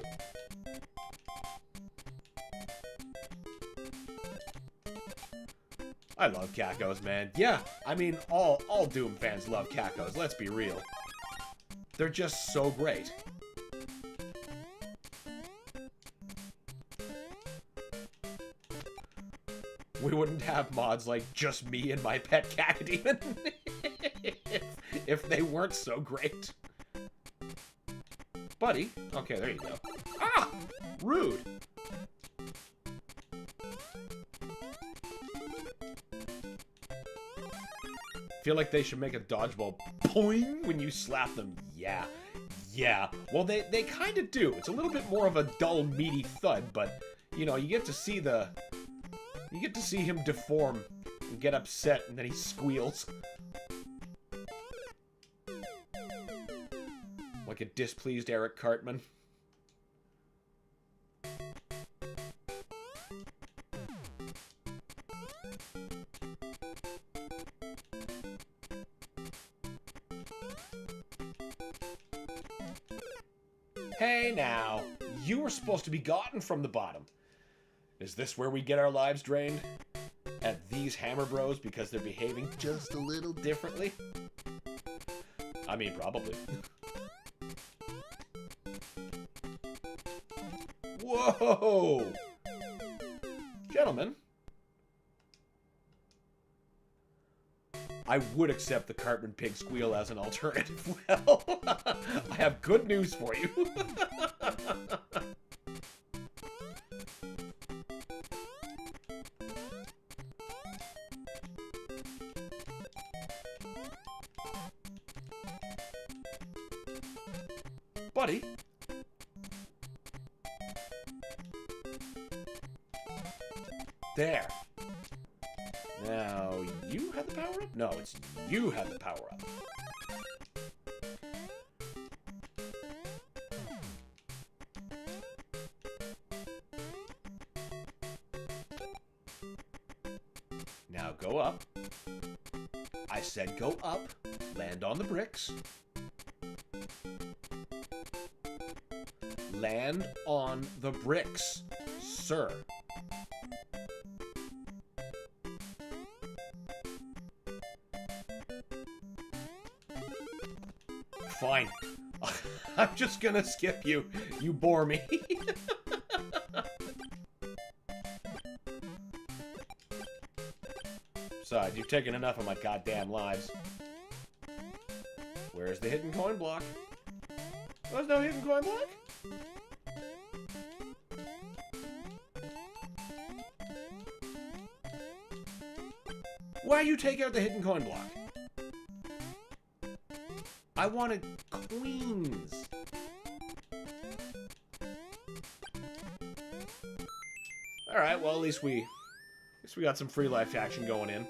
I love cacos, man. Yeah, I mean, all Doom fans love cacos, let's be real. They're just so great. We wouldn't have mods like just me and my pet cacodemon if they weren't so great. Buddy? Okay, there you go. Ah! Rude! Feel like they should make a dodgeball boing when you slap them. Yeah. Yeah. Well, they kind of do. It's a little bit more of a dull, meaty thud, but, you know, you get to see the... You get to see him deform and get upset, and then he squeals. Like a displeased Eric Cartman. Hey now, you were supposed to be gotten from the bottom. Is this where we get our lives drained? At these Hammer Bros because they're behaving just a little differently? I mean, probably. Whoa! Gentlemen. I would accept the Cartman Pig squeal as an alternative. Well, I have good news for you. Buddy. There. Now, you had the power up? No, it's you had the power up. Now go up. I said go up. Land on the bricks. Land on the bricks, sir. Fine. I'm just gonna skip you. You bore me. Besides, you've taken enough of my goddamn lives. Where's the hidden coin block? There's no hidden coin block? Why you take out the hidden coin block? I wanted queens. Alright, well at least we got some free life action going in.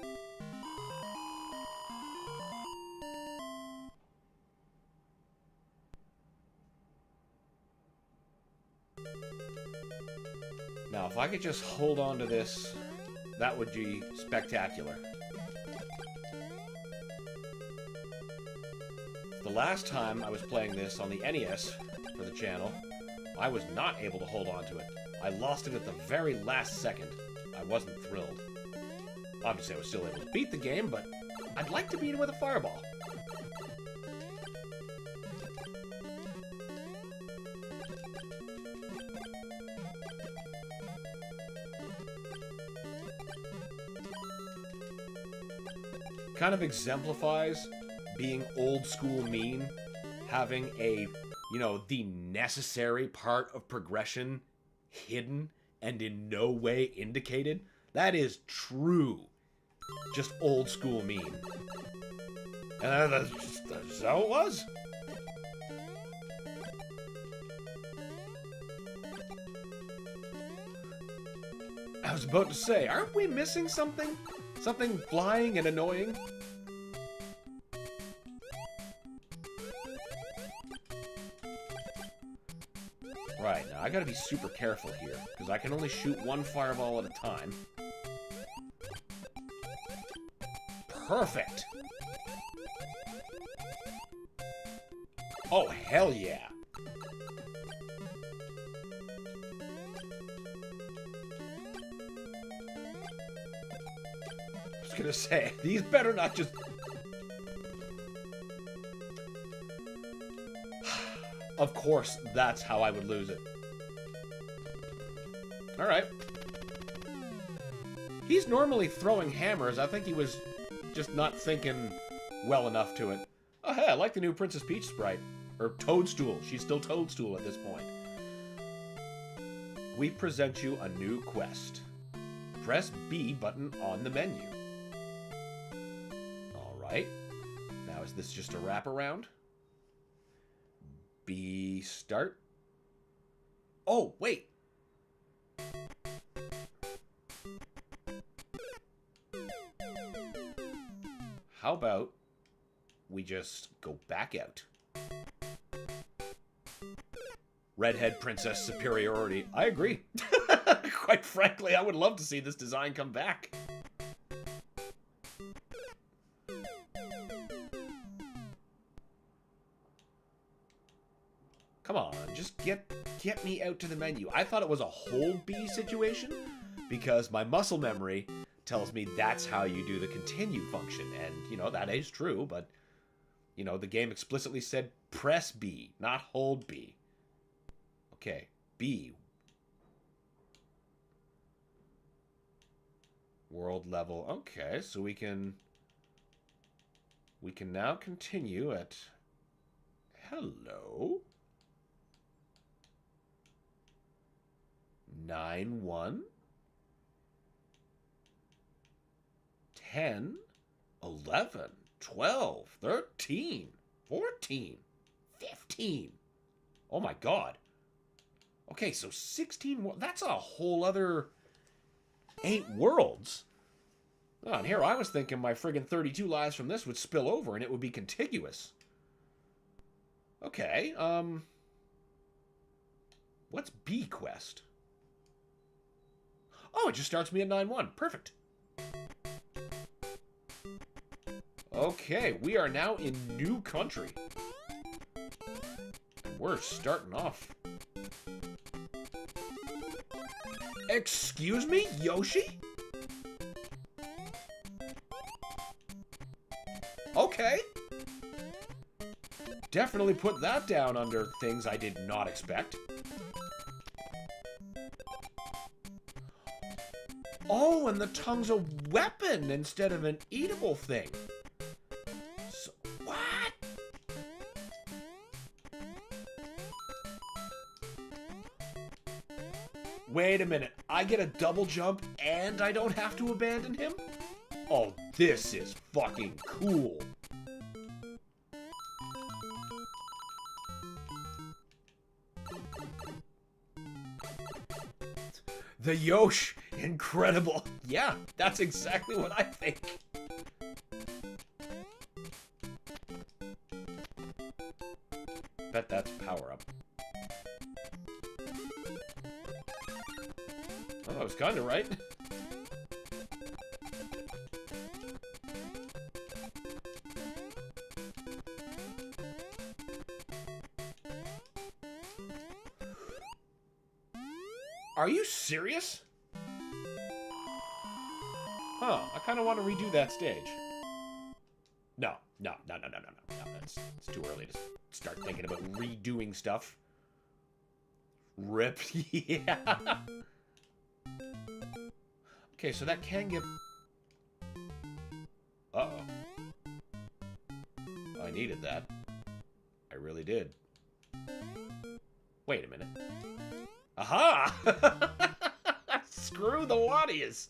Now if I could just hold on to this, that would be spectacular. The last time I was playing this on the NES for the channel, I was not able to hold on to it. I lost it at the very last second. I wasn't thrilled. Obviously, I was still able to beat the game, but I'd like to beat it with a fireball. Kind of exemplifies being old school mean, having a, you know, the necessary part of progression hidden and in no way indicated. That is true. Just old school mean. And that's how it was. I was about to say, aren't we missing something? Something flying and annoying? Right, now I gotta be super careful here, because I can only shoot one fireball at a time. Perfect! Oh, hell yeah! I was gonna say, these better not just... Of course, that's how I would lose it. Alright. He's normally throwing hammers. I think he was just not thinking well enough to it. Oh, hey, I like the new Princess Peach sprite. Or Toadstool. She's still Toadstool at this point. We present you a new quest. Press B button on the menu. Alright. Now, is this just a wraparound? B start. Oh, wait. How about we just go back out? Redhead Princess superiority. I agree. Quite frankly, I would love to see this design come back. Come on, just get me out to the menu. I thought it was a hold B situation because my muscle memory tells me that's how you do the continue function. And, you know, that is true, but, you know, the game explicitly said press B, not hold B. Okay, B. World level. Okay, so we can now continue at hello. 9, 1, 10, 11, 12, 13, 14, 15. Oh my god. Okay, so 16, that's a whole other 8 worlds. Oh, and here I was thinking my friggin' 32 lives from this would spill over and it would be contiguous. Okay, what's B quest? Oh, it just starts me at 9-1. Perfect. Okay, we are now in new country. And we're starting off. Excuse me, Yoshi? Okay. Definitely put that down under things I did not expect. Oh, and the tongue's a weapon instead of an eatable thing. So, what? Wait a minute. I get a double jump and I don't have to abandon him? Oh, this is fucking cool. The Yosh, incredible. Yeah, that's exactly what I think. Bet that's power up. Oh, I was kind of right. Are you serious? Huh, I kind of want to redo that stage. No. It's too early to start thinking about redoing stuff. Rip, yeah. Okay, so that can get... Uh-oh. I needed that. I really did. Wait a minute. Aha! Screw the Waddies!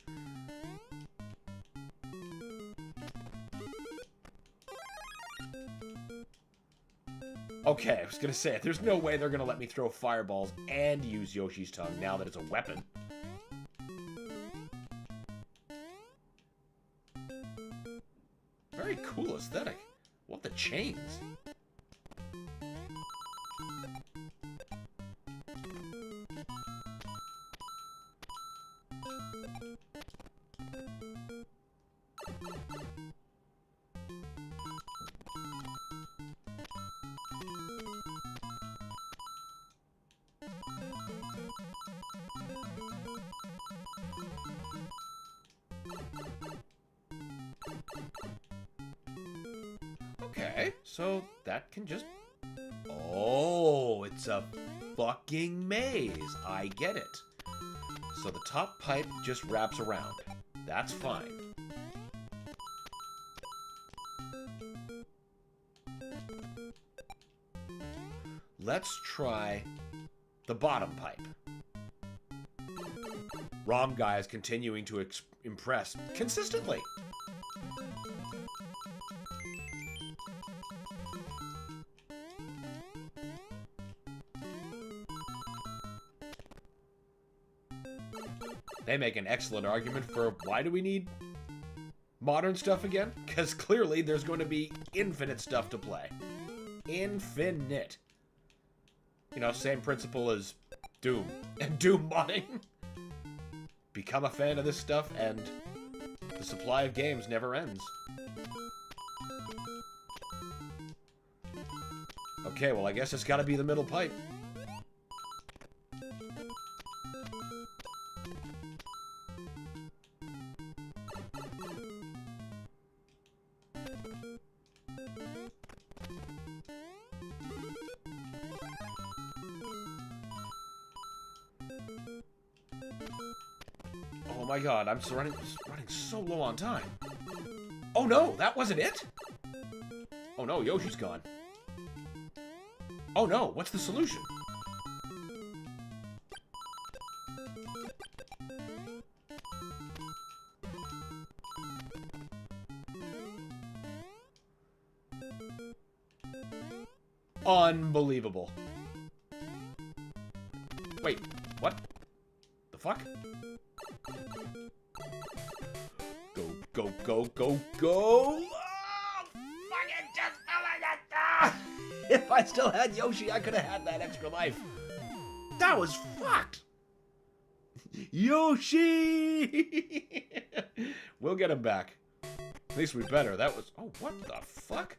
Okay, I was gonna say, there's no way they're gonna let me throw fireballs and use Yoshi's tongue now that it's a weapon. very cool aesthetic. What the chains? Okay, so that can just... Oh, it's a fucking maze. I get it. So the top pipe just wraps around. That's fine. Let's try the bottom pipe. ROM guy is continuing to impress consistently. They make an excellent argument for why do we need modern stuff again? Because clearly there's going to be infinite stuff to play. Infinite. You know, same principle as Doom and Doom modding. Become a fan of this stuff and the supply of games never ends. Okay, well I guess it's gotta be the middle pipe. Oh my god, I'm running so low on time. Oh no, that wasn't it? Oh no, Yoshi's gone. Oh no, what's the solution? Unbelievable. Wait, what? The fuck? Go, go, go, go! Oh, fucking just fell like that! Ah! If I still had Yoshi, I could have had that extra life. That was fucked! Yoshi! We'll get him back. At least we better. That was... Oh, what the fuck?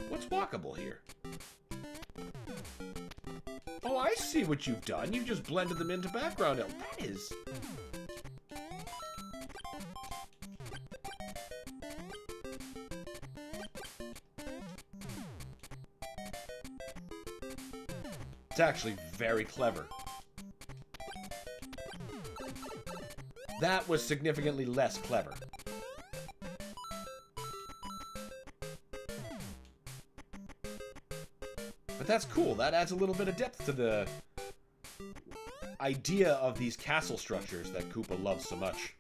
What's walkable here? Oh, I see what you've done. You've just blended them into background. That is... It's actually very clever. That was significantly less clever. But that's cool. That adds a little bit of depth to the idea of these castle structures that Koopa loves so much.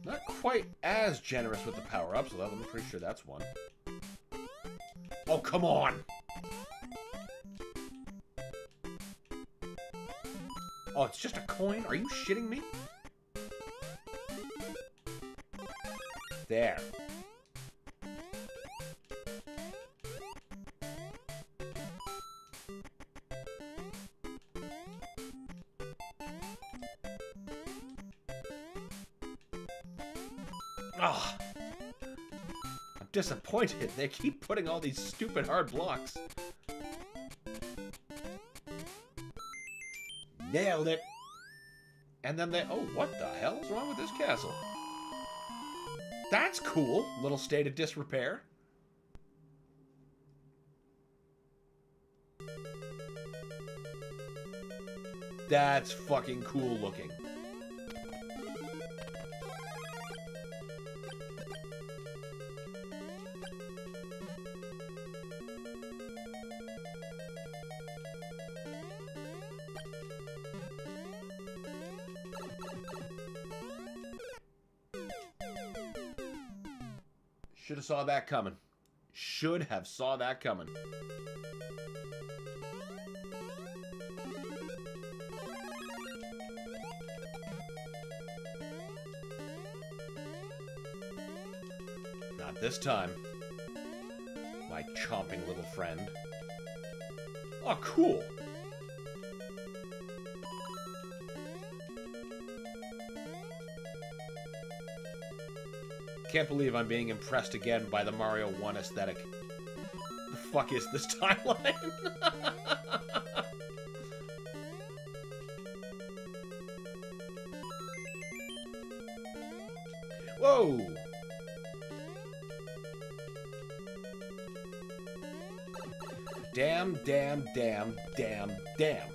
Not quite as generous with the power-ups, although I'm pretty sure that's one. Oh, come on! Oh, it's just a coin? Are you shitting me? There. Ah, I'm disappointed. They keep putting all these stupid hard blocks. Nailed it. And then they... Oh, what the hell is wrong with this castle? That's cool. Little state of disrepair. That's fucking cool looking. Should have saw that coming. Should have saw that coming. Not this time. My chomping little friend. Oh, cool. Can't believe I'm being impressed again by the Mario 1 aesthetic. The fuck is this timeline? Whoa! Damn, damn, damn, damn, damn.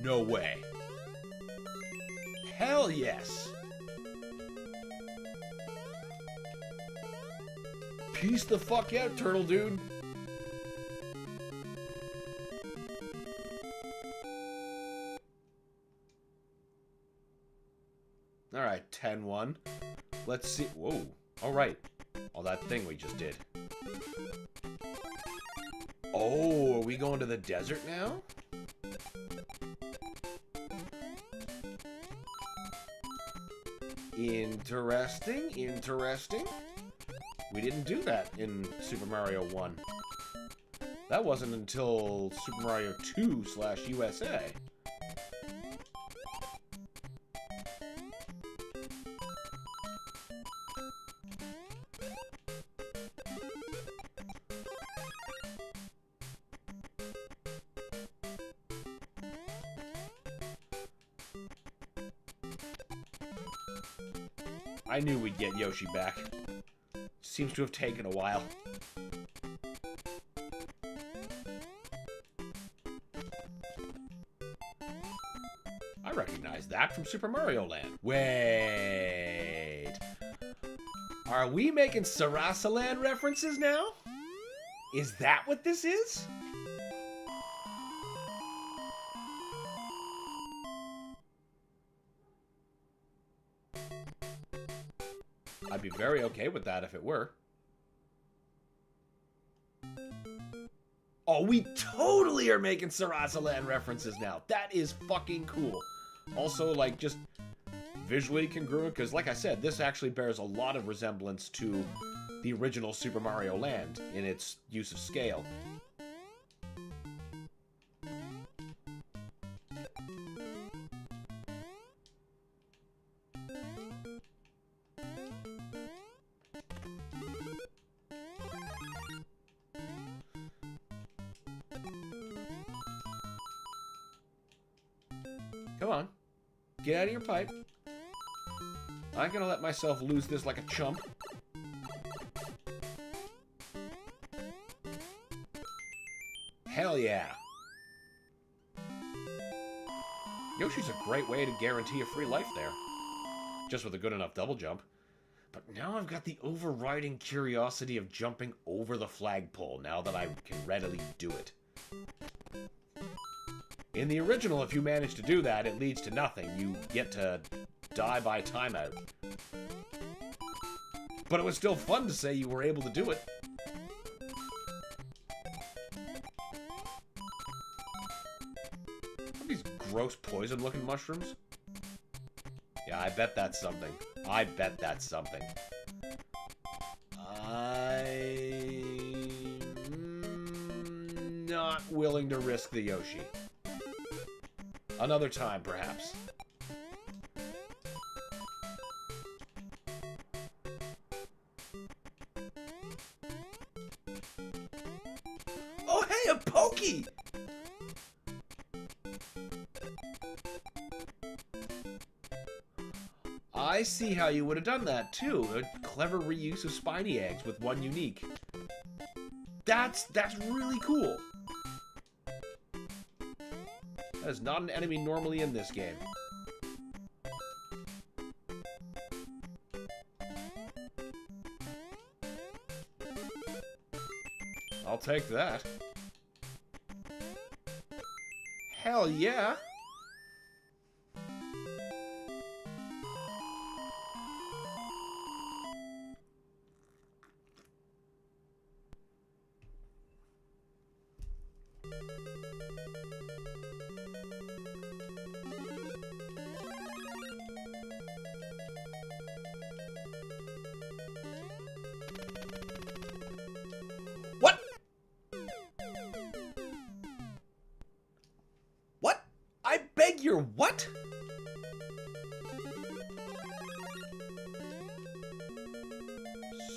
No way. Hell yes. Peace the fuck out, turtle dude. Alright, 10-1. Let's see. Whoa. Alright. All that thing we just did. Oh, are we going to the desert now? Interesting, interesting. We didn't do that in Super Mario 1. That wasn't until Super Mario 2/USA. I knew we'd get Yoshi back. Seems to have taken a while. I recognize that from Super Mario Land. Wait. Are we making Sarasa Land references now? Is that what this is? I'd be very okay with that if it were. Oh, we totally are making Sarasa Land references now. That is fucking cool. Also, like, just visually congruent, because like I said, this actually bears a lot of resemblance to the original Super Mario Land in its use of scale. Come on. Get out of your pipe. I'm gonna let myself lose this like a chump. Hell yeah. Yoshi's a great way to guarantee a free life there. Just with a good enough double jump. But now I've got the overriding curiosity of jumping over the flagpole now that I can readily do it. In the original, if you manage to do that, it leads to nothing. You get to die by timeout. But it was still fun to say you were able to do it. What are these gross poison-looking mushrooms? Yeah, I bet that's something. I bet that's something. I'm not willing to risk the Yoshi. Another time, perhaps. Oh, hey, a Pokey! I see how you would have done that, too. A clever reuse of spiny eggs with one unique. That's really cool. That is not an enemy normally in this game. I'll take that. Hell yeah. What? What? I beg your what?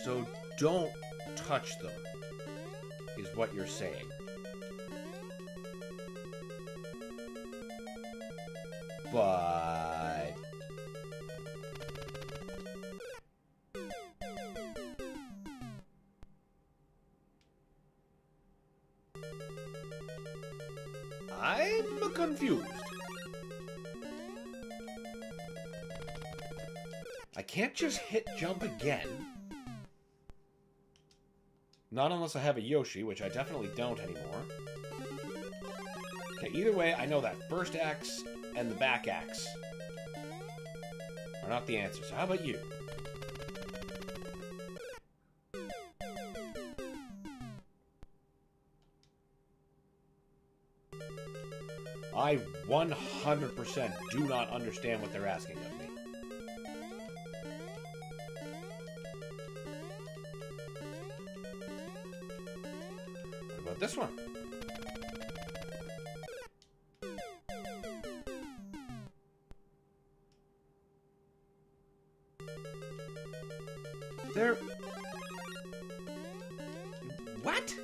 So don't touch them, is what you're saying. But... I'm confused. I can't just hit jump again. Not unless I have a Yoshi, which I definitely don't anymore. Okay, either way, I know that first axe and the back axe are not the answer. So how about you? I 100% do not understand what they're asking of me. What about this one? They're... What?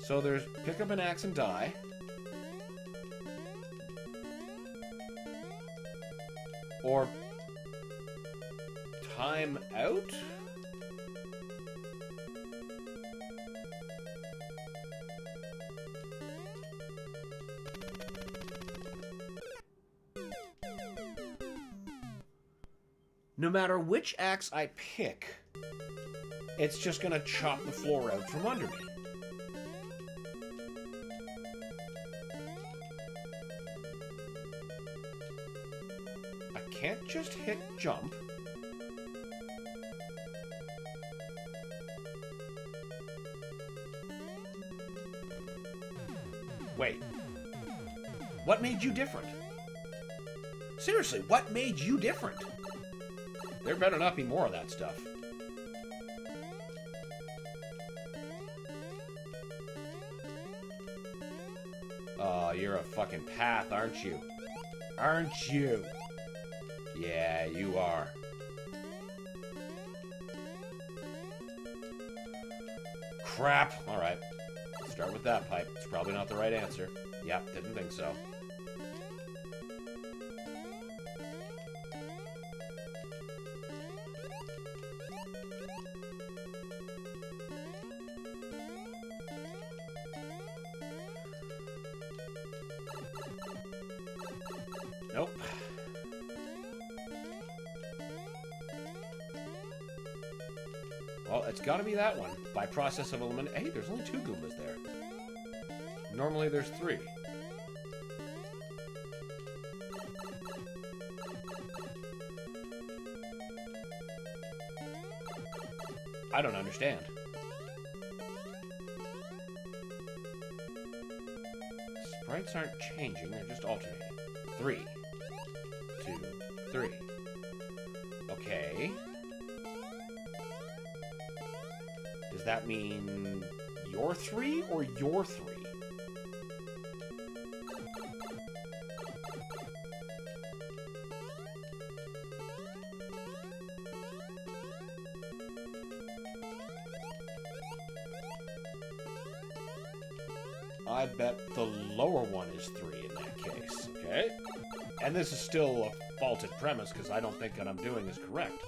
So there's pick up an axe and die. Or time out? No matter which axe I pick, it's just gonna chop the floor out from under me. I can't just hit jump. Wait. What made you different? Seriously, what made you different? There better not be more of that stuff. Oh, you're a fucking path, aren't you? Aren't you? Yeah, you are. Crap. Alright. Start with that pipe. It's probably not the right answer. Yep, didn't think so. Nope. Well, it's got to be that one. By process of elimination... Hey, there's only 2 Goombas there. Normally there's 3. I don't understand. Sprites aren't changing, they're just alternating. 3, 2, 3. Okay. Does that mean you're 3 or you're 3? I bet the lower one is 3 in that case, okay? And this is still a faulted premise, because I don't think what I'm doing is correct.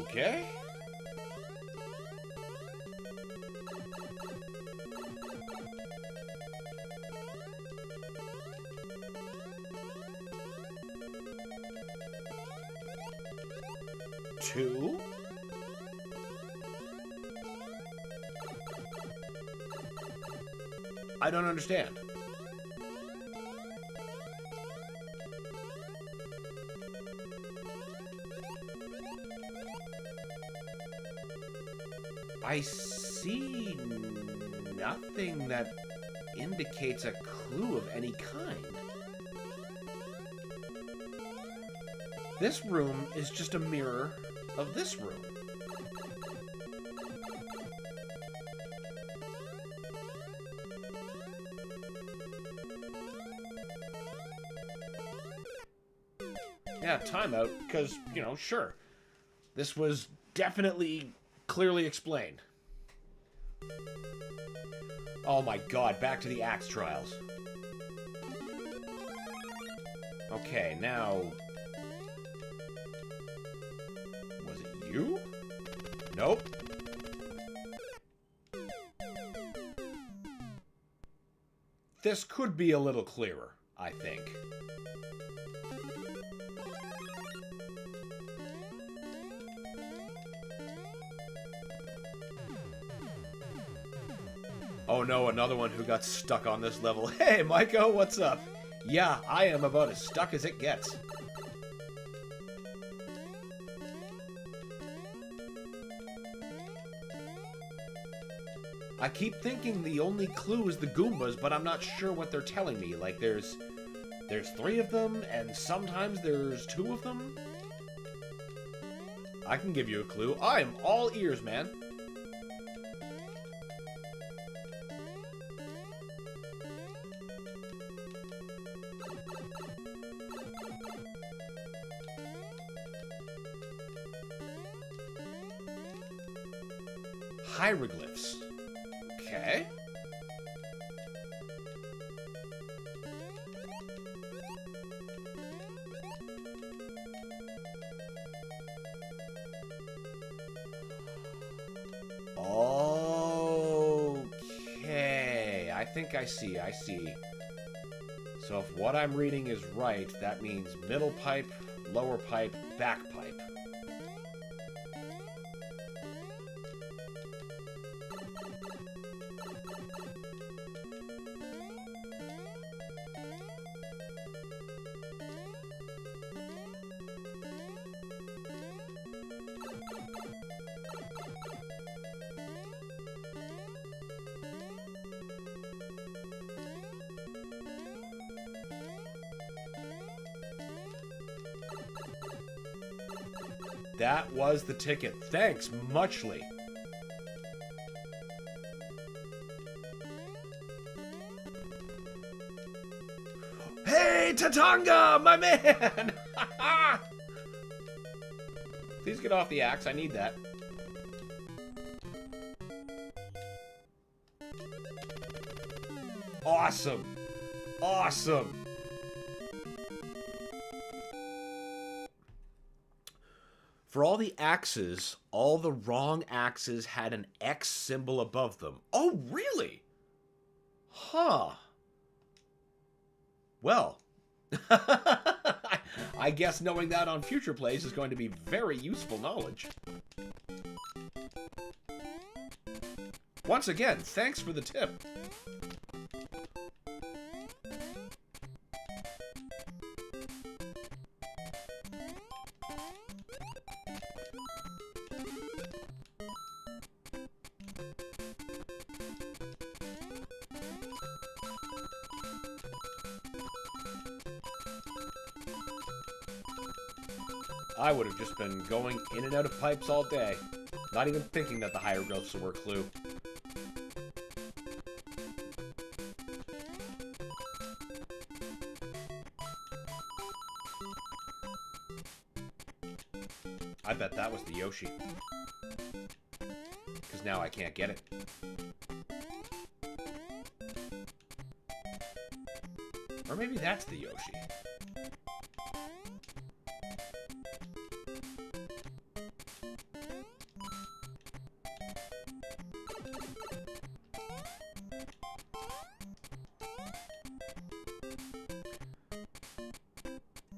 Okay. Two. I don't understand. I see nothing that indicates a clue of any kind. This room is just a mirror of this room. Yeah, timeout, because, you know, sure. This was definitely clearly explained. Oh my god, back to the axe trials. Okay, now... Was it you? Nope. This could be a little clearer, I think. Oh no, another one who got stuck on this level. Hey, Maiko, what's up? Yeah, I am about as stuck as it gets. I keep thinking the only clue is the Goombas, but I'm not sure what they're telling me. Like, there's 3 of them, and sometimes there's 2 of them? I can give you a clue. I am all ears, man. Hieroglyphs. Okay. Okay. I think I see. So if what I'm reading is right, that means middle pipe, lower pipe, back pipe. That was the ticket. Thanks, muchly. Hey, Tatanga, my man! Please get off the axe. I need that. Awesome. Awesome. For all the axes, all the wrong axes had an X symbol above them. Oh, really? Huh. Well, I guess knowing that on future plays is going to be very useful knowledge. Once again, thanks for the tip. I would have just been going in and out of pipes all day, not even thinking that the hieroglyphs were a clue. I bet that was the Yoshi. Because now I can't get it. Or maybe that's the Yoshi.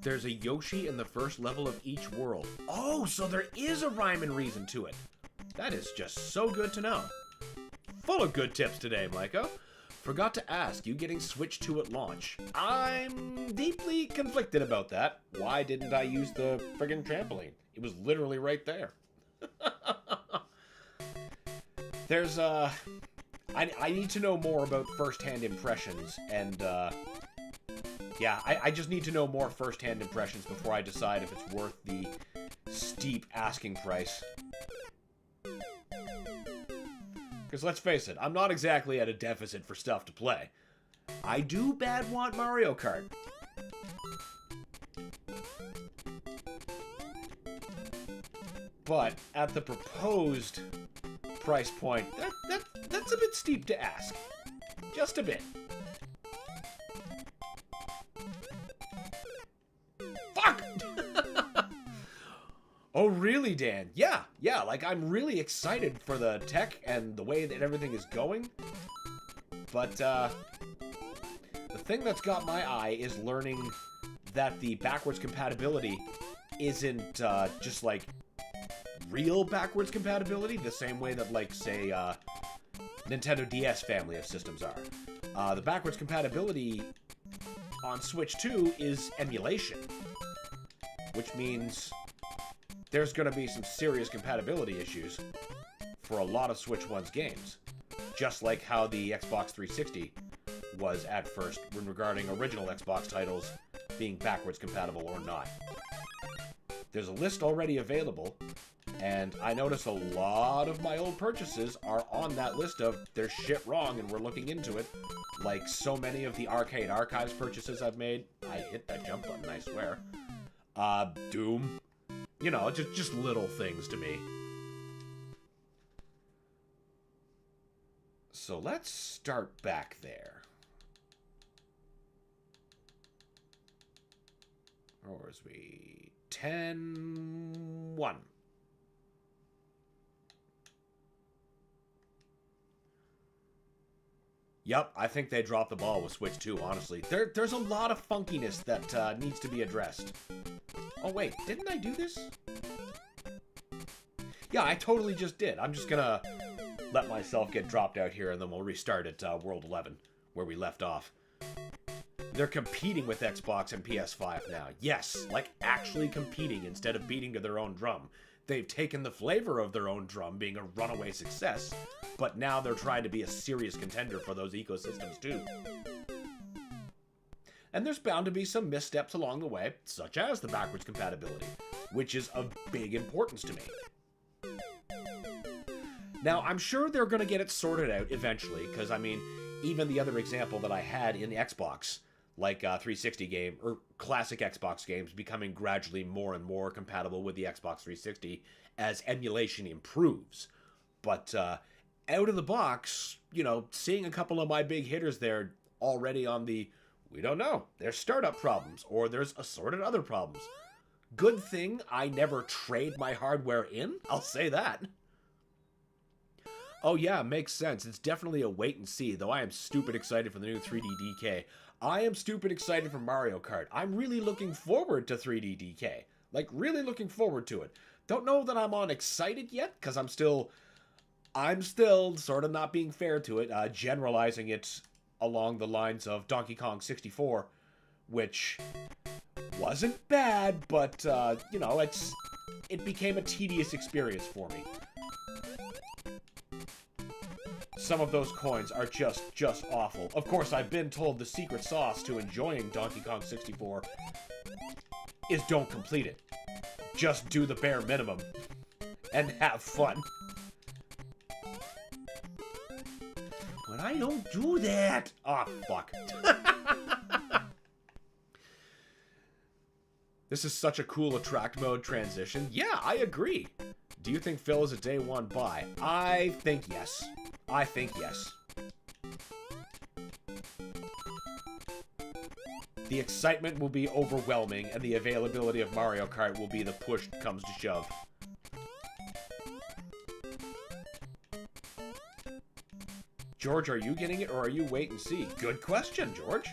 There's a Yoshi in the first level of each world. Oh, so there is a rhyme and reason to it. That is just so good to know. Full of good tips today, Maiko. Forgot to ask, you getting Switch 2 at launch? I'm deeply conflicted about that. Why didn't I use the friggin' trampoline? It was literally right there. There's, I need to know more about first-hand impressions, and, yeah, I just need to know more first-hand impressions before I decide if it's worth the steep asking price. Because let's face it, I'm not exactly at a deficit for stuff to play. I do bad want Mario Kart. But at the proposed price point, that's a bit steep to ask. Just a bit. Fuck! Oh, really, Dan? Yeah, like, I'm really excited for the tech and the way that everything is going. But, the thing that's got my eye is learning that the backwards compatibility isn't, just, like, real backwards compatibility, the same way that, like, say, Nintendo DS family of systems are. The backwards compatibility on Switch 2 is emulation, which means there's going to be some serious compatibility issues for a lot of Switch 1's games, just like how the Xbox 360 was at first when regarding original Xbox titles being backwards compatible or not. There's a list already available, and I notice a lot of my old purchases are on that list of there's shit wrong and we're looking into it, like so many of the Arcade Archives purchases I've made. I hit that jump button, I swear. Doom. You know, just little things to me. So let's start back there. Or was we 10-1? Yep, I think they dropped the ball with Switch 2, honestly. There's a lot of funkiness that needs to be addressed. Oh, wait, didn't I do this? Yeah, I totally just did. I'm just gonna let myself get dropped out here, and then we'll restart at World 11, where we left off. They're competing with Xbox and PS5 now. Yes, like actually competing instead of beating to their own drum. They've taken the flavor of their own drum being a runaway success, but now they're trying to be a serious contender for those ecosystems too. And there's bound to be some missteps along the way, such as the backwards compatibility, which is of big importance to me. Now, I'm sure they're going to get it sorted out eventually, because, I mean, even the other example that I had in the Xbox, like 360 game, or classic Xbox games, becoming gradually more and more compatible with the Xbox 360 as emulation improves. But out of the box, you know, seeing a couple of my big hitters there already on the, we don't know, there's startup problems, or there's assorted other problems. Good thing I never trade my hardware in, I'll say that. Oh yeah, makes sense. It's definitely a wait and see, though I am stupid excited for the new 3D DK. I am stupid excited for Mario Kart. I'm really looking forward to 3D DK. Like, really looking forward to it. Don't know that I'm on excited yet, because I'm still sort of not being fair to it, generalizing it along the lines of Donkey Kong 64, which wasn't bad, but, you know, it became a tedious experience for me. Some of those coins are just awful. Of course, I've been told the secret sauce to enjoying Donkey Kong 64 is don't complete it. Just do the bare minimum and have fun. But I don't do that. Ah, fuck. This is such a cool attract mode transition. Yeah, I agree. Do you think Phil is a day one buy? I think yes. I think yes. The excitement will be overwhelming, and the availability of Mario Kart will be the push comes to shove. George, are you getting it, or are you wait and see? Good question, George.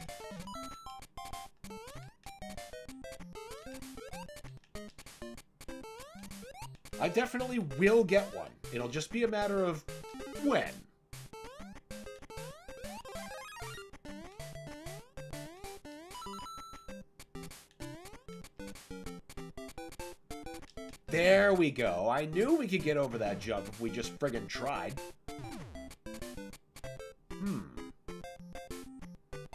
I definitely will get one. It'll just be a matter of when. There we go. I knew we could get over that jump if we just friggin' tried.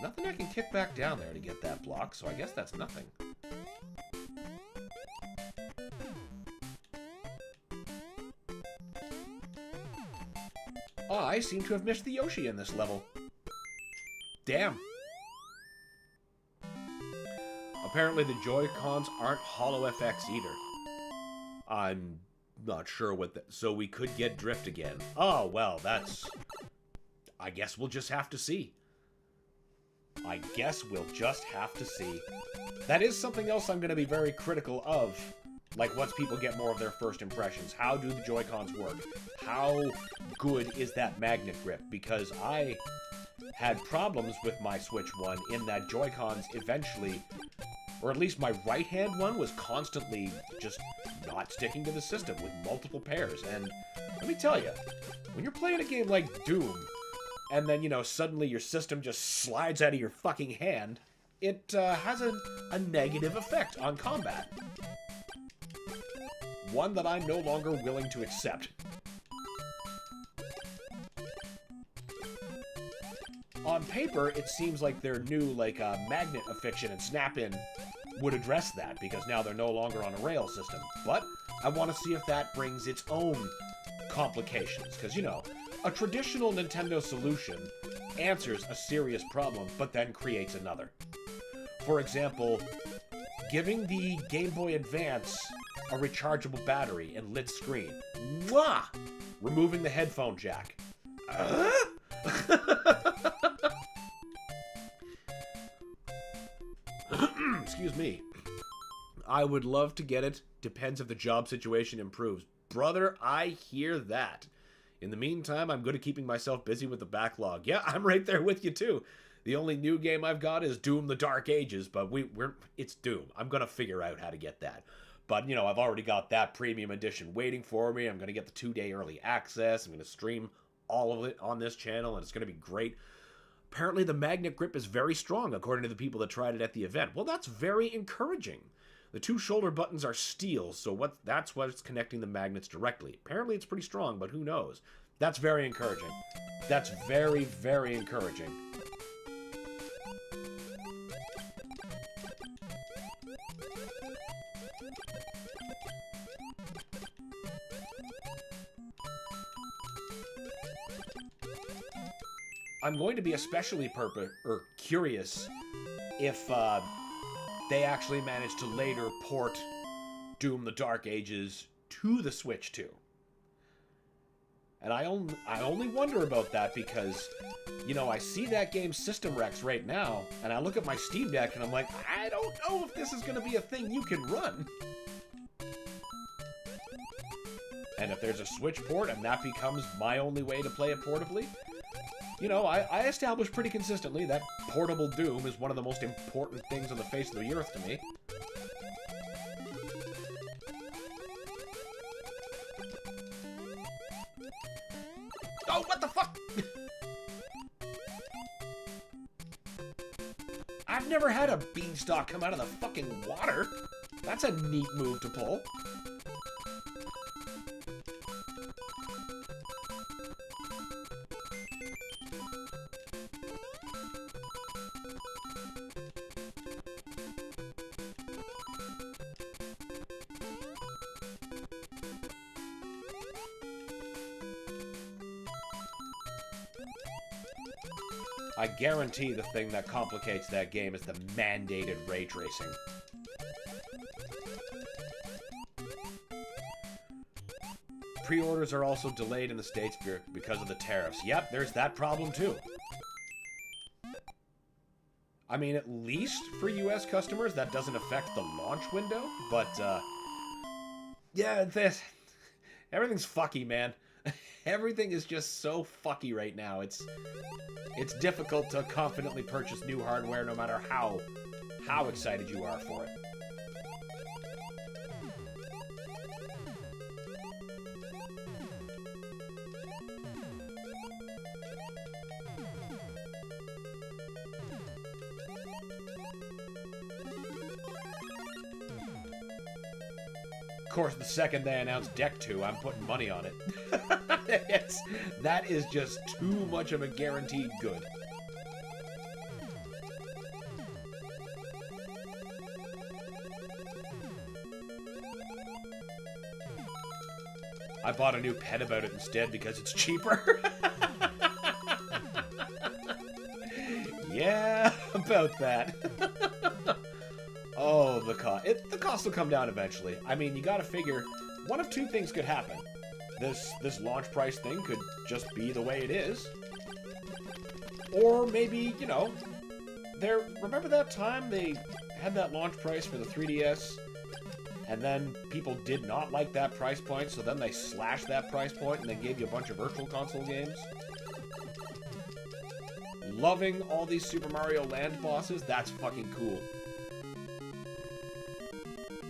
Nothing I can kick back down there to get that block, so I guess that's nothing. Oh, I seem to have missed the Yoshi in this level. Damn. Apparently the Joy-Cons aren't HoloFX either. I'm not sure what that... So we could get drift again. Oh, well, that's... I guess we'll just have to see. I guess we'll just have to see. That is something else I'm going to be very critical of. Like, once people get more of their first impressions. How do the Joy-Cons work? How good is that magnet grip? Because I had problems with my Switch one in that Joy-Cons eventually... Or at least my right-hand one was constantly just not sticking to the system with multiple pairs. And let me tell you, when you're playing a game like Doom, and then, you know, suddenly your system just slides out of your fucking hand, it has a negative effect on combat. One that I'm no longer willing to accept. On paper, it seems like their new, like, magnet affixin and snap-in would address that, because now they're no longer on a rail system. But I want to see if that brings its own complications, because, you know, a traditional Nintendo solution answers a serious problem, but then creates another. For example, giving the Game Boy Advance a rechargeable battery and lit screen. Mwah! Removing the headphone jack. Excuse me. I would love to get it. Depends if the job situation improves. Brother, I hear that. In the meantime, I'm good at keeping myself busy with the backlog. Yeah, I'm right there with you too. The only new game I've got is Doom the Dark Ages, but it's Doom. I'm going to figure out how to get that. But, you know, I've already got that premium edition waiting for me. I'm going to get the 2-day early access. I'm going to stream all of it on this channel, and it's going to be great. Apparently, the magnet grip is very strong, according to the people that tried it at the event. Well, that's very encouraging. The two shoulder buttons are steel, so that's what's connecting the magnets directly. Apparently, it's pretty strong, but who knows? That's very encouraging. That's very, very encouraging. I'm going to be especially curious if they actually managed to later port Doom the Dark Ages to the Switch 2. And I only wonder about that because, you know, I see that game's System Rex right now, and I look at my Steam Deck and I'm like, I don't know if this is going to be a thing you can run. And if there's a Switch port and that becomes my only way to play it portably, you know, I establish pretty consistently that portable Doom is one of the most important things on the face of the earth to me. Oh, what the fuck? I've never had a beanstalk come out of the fucking water. That's a neat move to pull. I guarantee the thing that complicates that game is the mandated ray tracing. Pre-orders are also delayed in the States because of the tariffs. Yep, there's that problem too. I mean, at least for US customers, that doesn't affect the launch window, but, yeah, everything's fucky, man. Everything is just so fucky right now. It's difficult to confidently purchase new hardware no matter how excited you are for it. course, the second they announce Deck 2, I'm putting money on it. That is just too much of a guaranteed good. I bought a new pen about it instead because it's cheaper. Yeah, about that. Oh, the cost will come down eventually. I mean, you gotta figure, one of two things could happen. This launch price thing could just be the way it is. Or maybe, you know, remember that time they had that launch price for the 3DS? And then people did not like that price point, so then they slashed that price point and then gave you a bunch of Virtual Console games. Loving all these Super Mario Land bosses, that's fucking cool.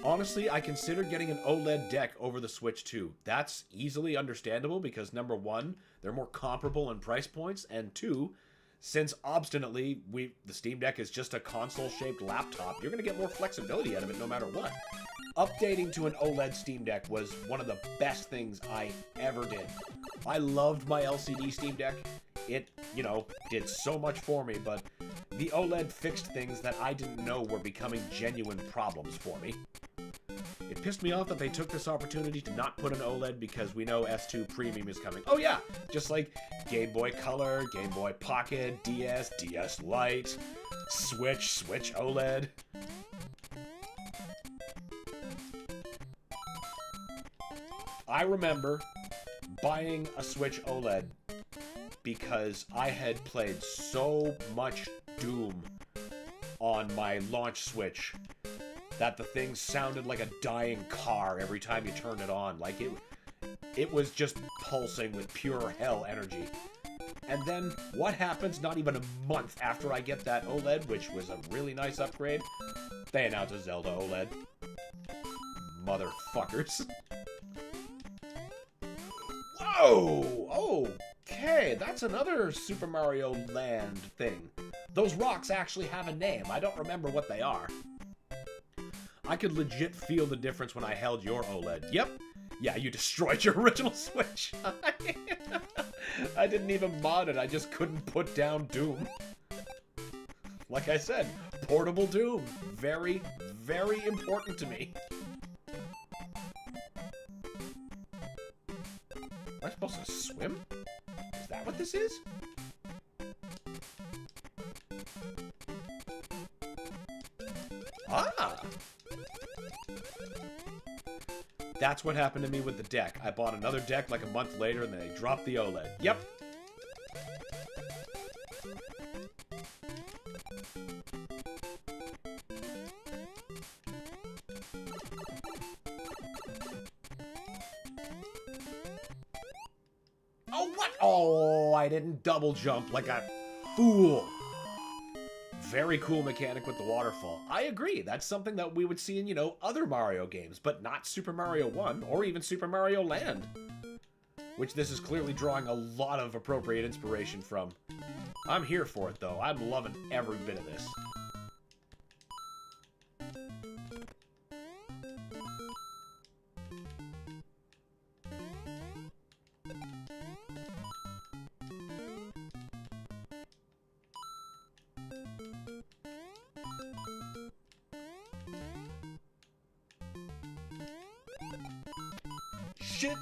Honestly, I considered getting an OLED deck over the Switch too. That's easily understandable because number one, they're more comparable in price points, and two, since obstinately the Steam Deck is just a console-shaped laptop, you're going to get more flexibility out of it no matter what. Updating to an OLED Steam Deck was one of the best things I ever did. I loved my LCD Steam Deck. It, you know, did so much for me, but the OLED fixed things that I didn't know were becoming genuine problems for me. It pissed me off that they took this opportunity to not put an OLED because we know S2 Premium is coming. Oh yeah, just like Game Boy Color, Game Boy Pocket, DS, DS Lite, Switch OLED. I remember buying a Switch OLED because I had played so much Doom on my launch Switch that the thing sounded like a dying car every time you turned it on. Like, it was just pulsing with pure hell energy. And then, what happens not even a month after I get that OLED, which was a really nice upgrade? They announced a Zelda OLED. Motherfuckers. Whoa! Okay, that's another Super Mario Land thing. Those rocks actually have a name. I don't remember what they are. I could legit feel the difference when I held your OLED. Yep. Yeah, you destroyed your original Switch. I didn't even mod it. I just couldn't put down Doom. Like I said, portable Doom. Very, very important to me. Am I supposed to swim? Is that what this is? Ah! That's what happened to me with the deck. I bought another deck like a month later and they dropped the OLED. Yep. Oh, what? Oh, I didn't double jump like a fool. Very cool mechanic with the waterfall. I agree, that's something that we would see in, you know, other Mario games, but not Super Mario 1 or even Super Mario Land. Which this is clearly drawing a lot of appropriate inspiration from. I'm here for it, though. I'm loving every bit of this. Shit!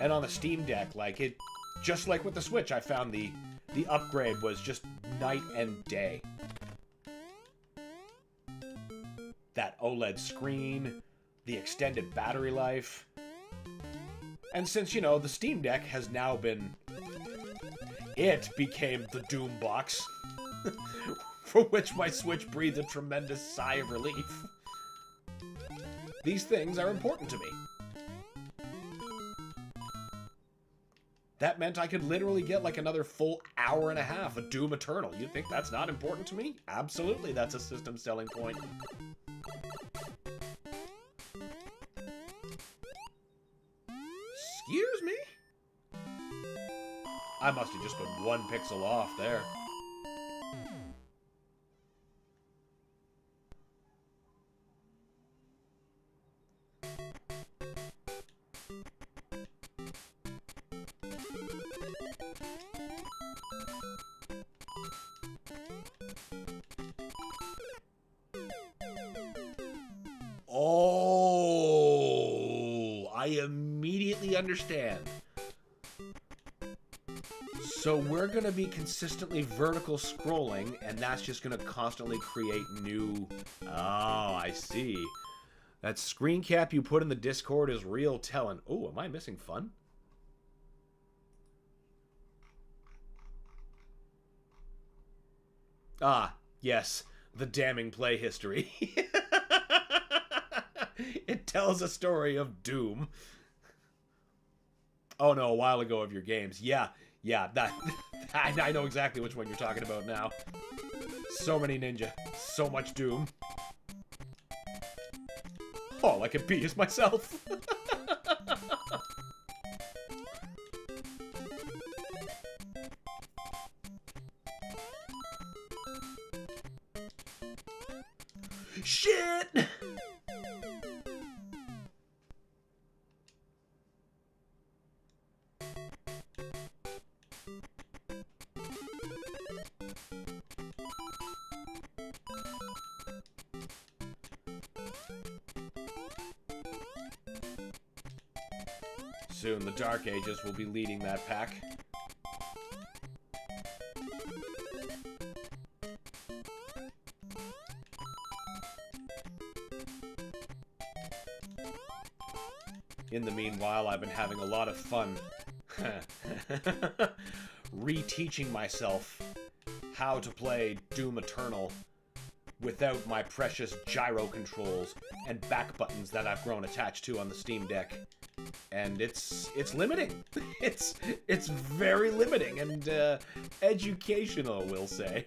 And on the Steam Deck, like, it, just like with the Switch, I found the upgrade was just night and day. That OLED screen, the extended battery life. And since, you know, the Steam Deck has now been... It became the Doom box. For which my Switch breathed a tremendous sigh of relief. These things are important to me. That meant I could literally get like another full hour and a half of Doom Eternal. You think that's not important to me? Absolutely, that's a system selling point. Excuse me? I must have just put one pixel off there. Oh, I immediately understand. So we're going to be consistently vertical scrolling, and that's just going to constantly create new... Oh, I see. That screen cap you put in the Discord is real telling. Oh, am I missing fun? Ah, yes. The damning play history. It tells a story of doom. Oh no, a while ago of your games. Yeah, that I know exactly which one you're talking about now. So many ninja, so much doom. All I can be is myself. Shit! Soon the Dark Ages will be leading that pack. In the meanwhile, I've been having a lot of fun reteaching myself how to play Doom Eternal without my precious gyro controls and back buttons that I've grown attached to on the Steam Deck. And it's limiting. It's very limiting and educational, we'll say.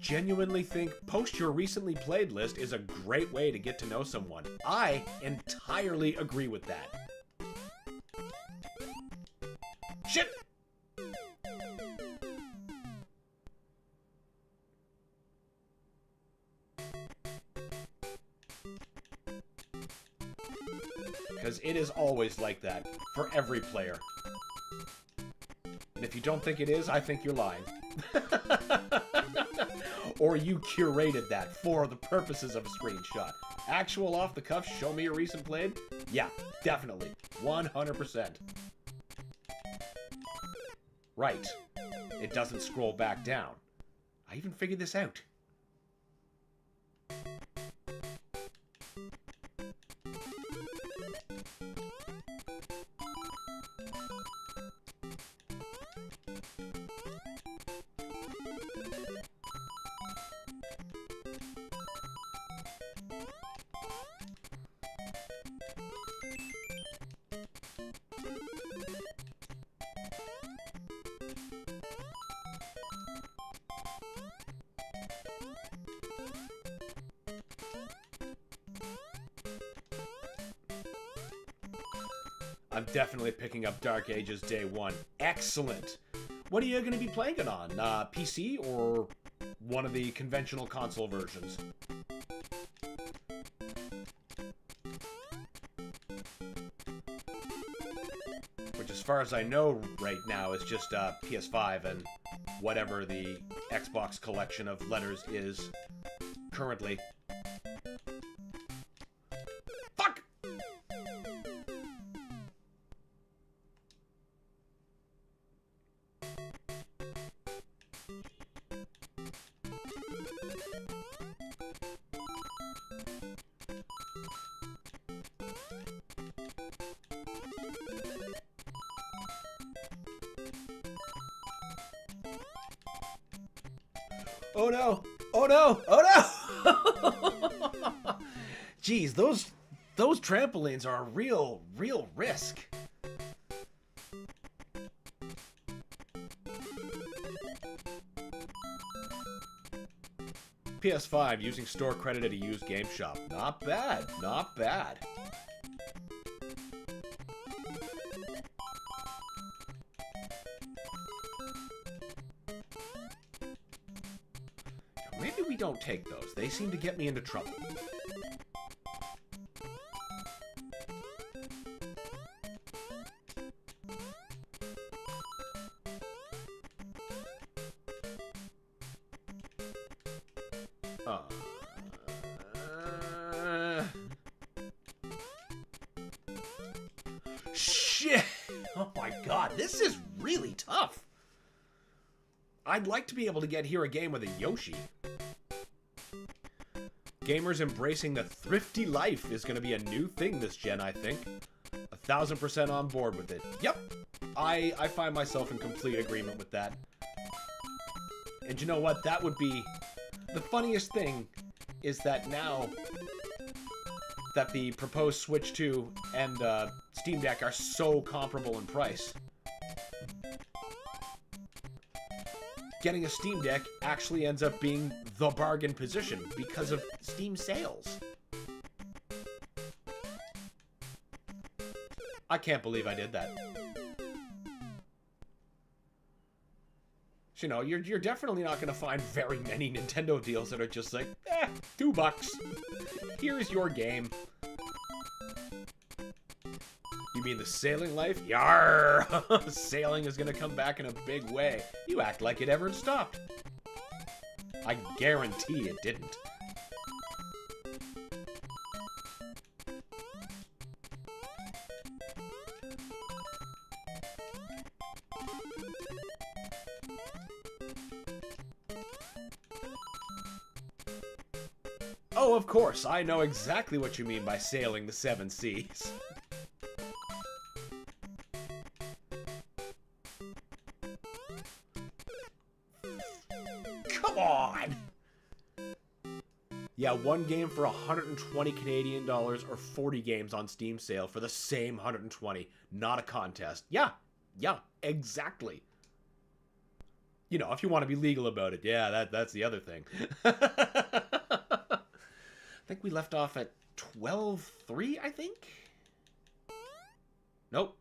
Genuinely think post your recently played list is a great way to get to know someone. I entirely agree with that. Shit! Because it is always like that for every player. And if you don't think it is, I think you're lying. Or you curated that for the purposes of a screenshot. Actual off-the-cuff, show me a recent played? Yeah, definitely. 100%. Right. It doesn't scroll back down. I even figured this out. I'm definitely picking up Dark Ages day one. Excellent! What are you going to be playing it on? PC or one of the conventional console versions? Which, as far as I know right now, is just PS5 and whatever the Xbox collection of letters is currently. Fuck! Oh no! Oh no! Oh no! Jeez, those trampolines are a real risk. PS5 using store credit at a used game shop. Not bad. Not bad. Maybe we don't take those. They seem to get me into trouble. Shit! Oh my god, this is really tough. I'd like to be able to get here a game with a Yoshi. Gamers embracing the thrifty life is going to be a new thing this gen, I think. 1000% on board with it. Yep, I find myself in complete agreement with that. And you know what? That would be... The funniest thing is that now that the proposed Switch 2 and Steam Deck are so comparable in price, getting a Steam Deck actually ends up being the bargain position because of Steam sales. I can't believe I did that. You know, you're definitely not going to find very many Nintendo deals that are just like, $2. Here's your game. You mean the sailing life? Yarr! Sailing is going to come back in a big way. You act like it ever stopped. I guarantee it didn't. Oh, of course, I know exactly what you mean by sailing the 7 seas. Come on! Yeah, one game for 120 Canadian dollars or 40 games on Steam sale for the same 120. Not a contest. Yeah, exactly. You know, if you want to be legal about it, yeah, that's the other thing. I think we left off at 12-3, I think? Nope.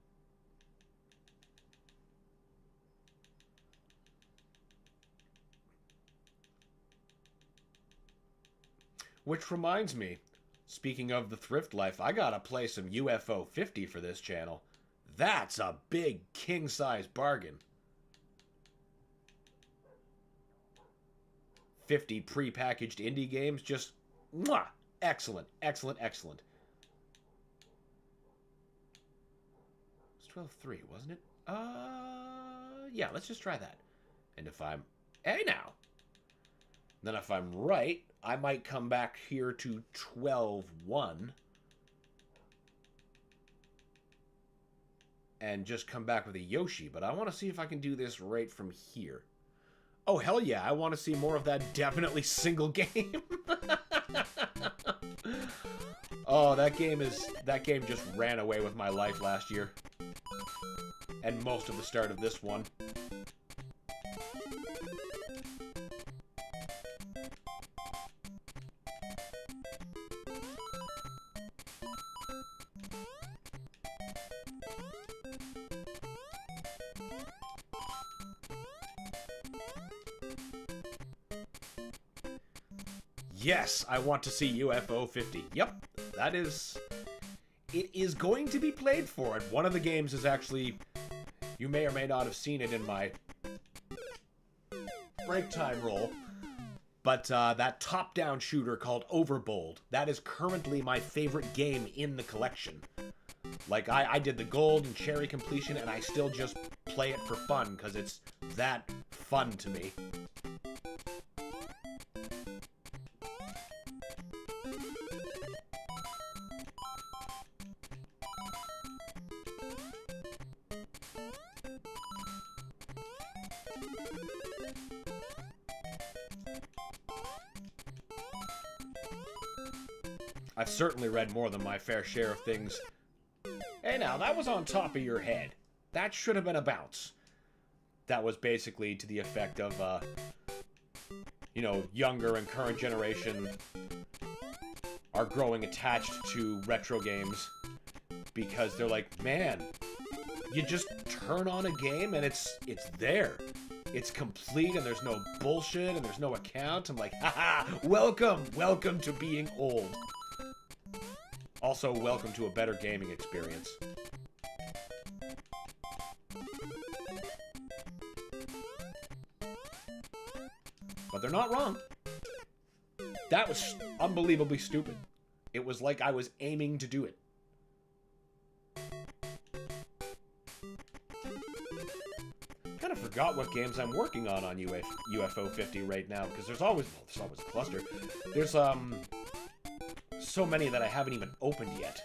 Which reminds me, speaking of the thrift life, I gotta play some UFO 50 for this channel. That's a big king-size bargain. 50 pre-packaged indie games, just mwah! Excellent, excellent, excellent. It was 12-3, wasn't it? Yeah, let's just try that. And if I'm... Hey, now! Then if I'm right, I might come back here to 12-1. And just come back with a Yoshi. But I want to see if I can do this right from here. Oh, hell yeah, I want to see more of that definitely single game. Oh, that game just ran away with my life last year. And most of the start of this one. Yes, I want to see UFO 50. Yep, that is... It is going to be played for it. One of the games is actually... You may or may not have seen it in my break time roll. But that top-down shooter called Overbold, that is currently my favorite game in the collection. Like, I did the gold and cherry completion, and I still just play it for fun, because it's that fun to me. I've certainly read more than my fair share of things. Hey now, that was on top of your head. That should have been a bounce. That was basically to the effect of, you know, younger and current generation are growing attached to retro games because they're like, man, you just turn on a game and it's there. It's complete and there's no bullshit and there's no account. I'm like, haha, welcome to being old. Also, welcome to a better gaming experience. But they're not wrong. That was unbelievably stupid. It was like I was aiming to do it. Kind of forgot what games I'm working on UFO 50 right now, because there's always a cluster. There's so many that I haven't even opened yet.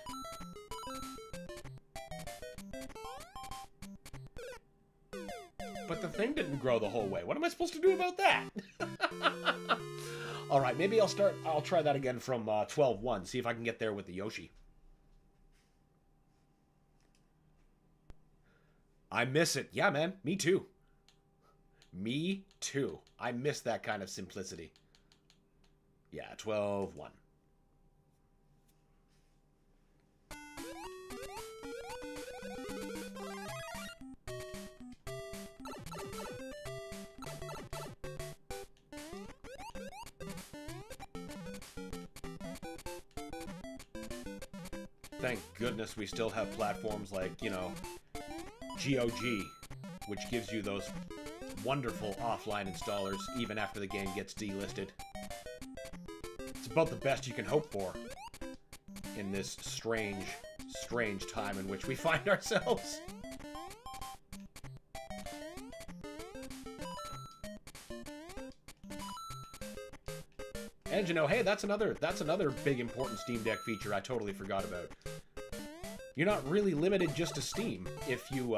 But the thing didn't grow the whole way. What am I supposed to do about that? All right, maybe I'll try that again from 12-1, see if I can get there with the Yoshi. I miss it. Yeah, man, me too. Me too. I miss that kind of simplicity. Yeah, 12-1. Thank goodness we still have platforms like, you know, GOG, which gives you those wonderful offline installers even after the game gets delisted. It's about the best you can hope for in this strange, strange time in which we find ourselves. And you know, hey, that's another big important Steam Deck feature I totally forgot about. You're not really limited just to Steam if you,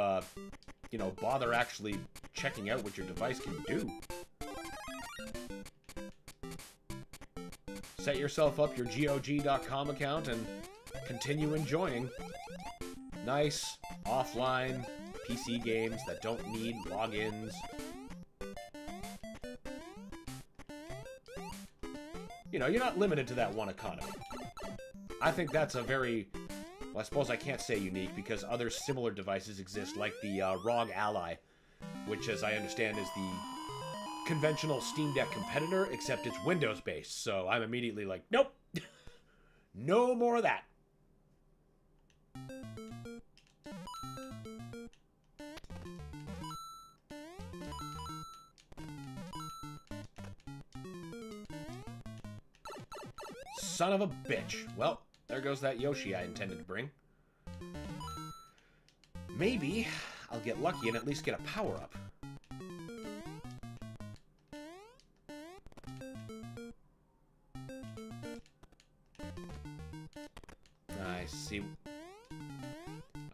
you know, bother actually checking out what your device can do. Set yourself up your GOG.com account and continue enjoying nice, offline, PC games that don't need logins. You know, you're not limited to that one economy. I think that's a very... Well, I suppose I can't say unique, because other similar devices exist, like the ROG Ally, which, as I understand, is the conventional Steam Deck competitor, except it's Windows-based, so I'm immediately like, nope! No more of that! Son of a bitch. Well, there goes that Yoshi I intended to bring. Maybe I'll get lucky and at least get a power-up.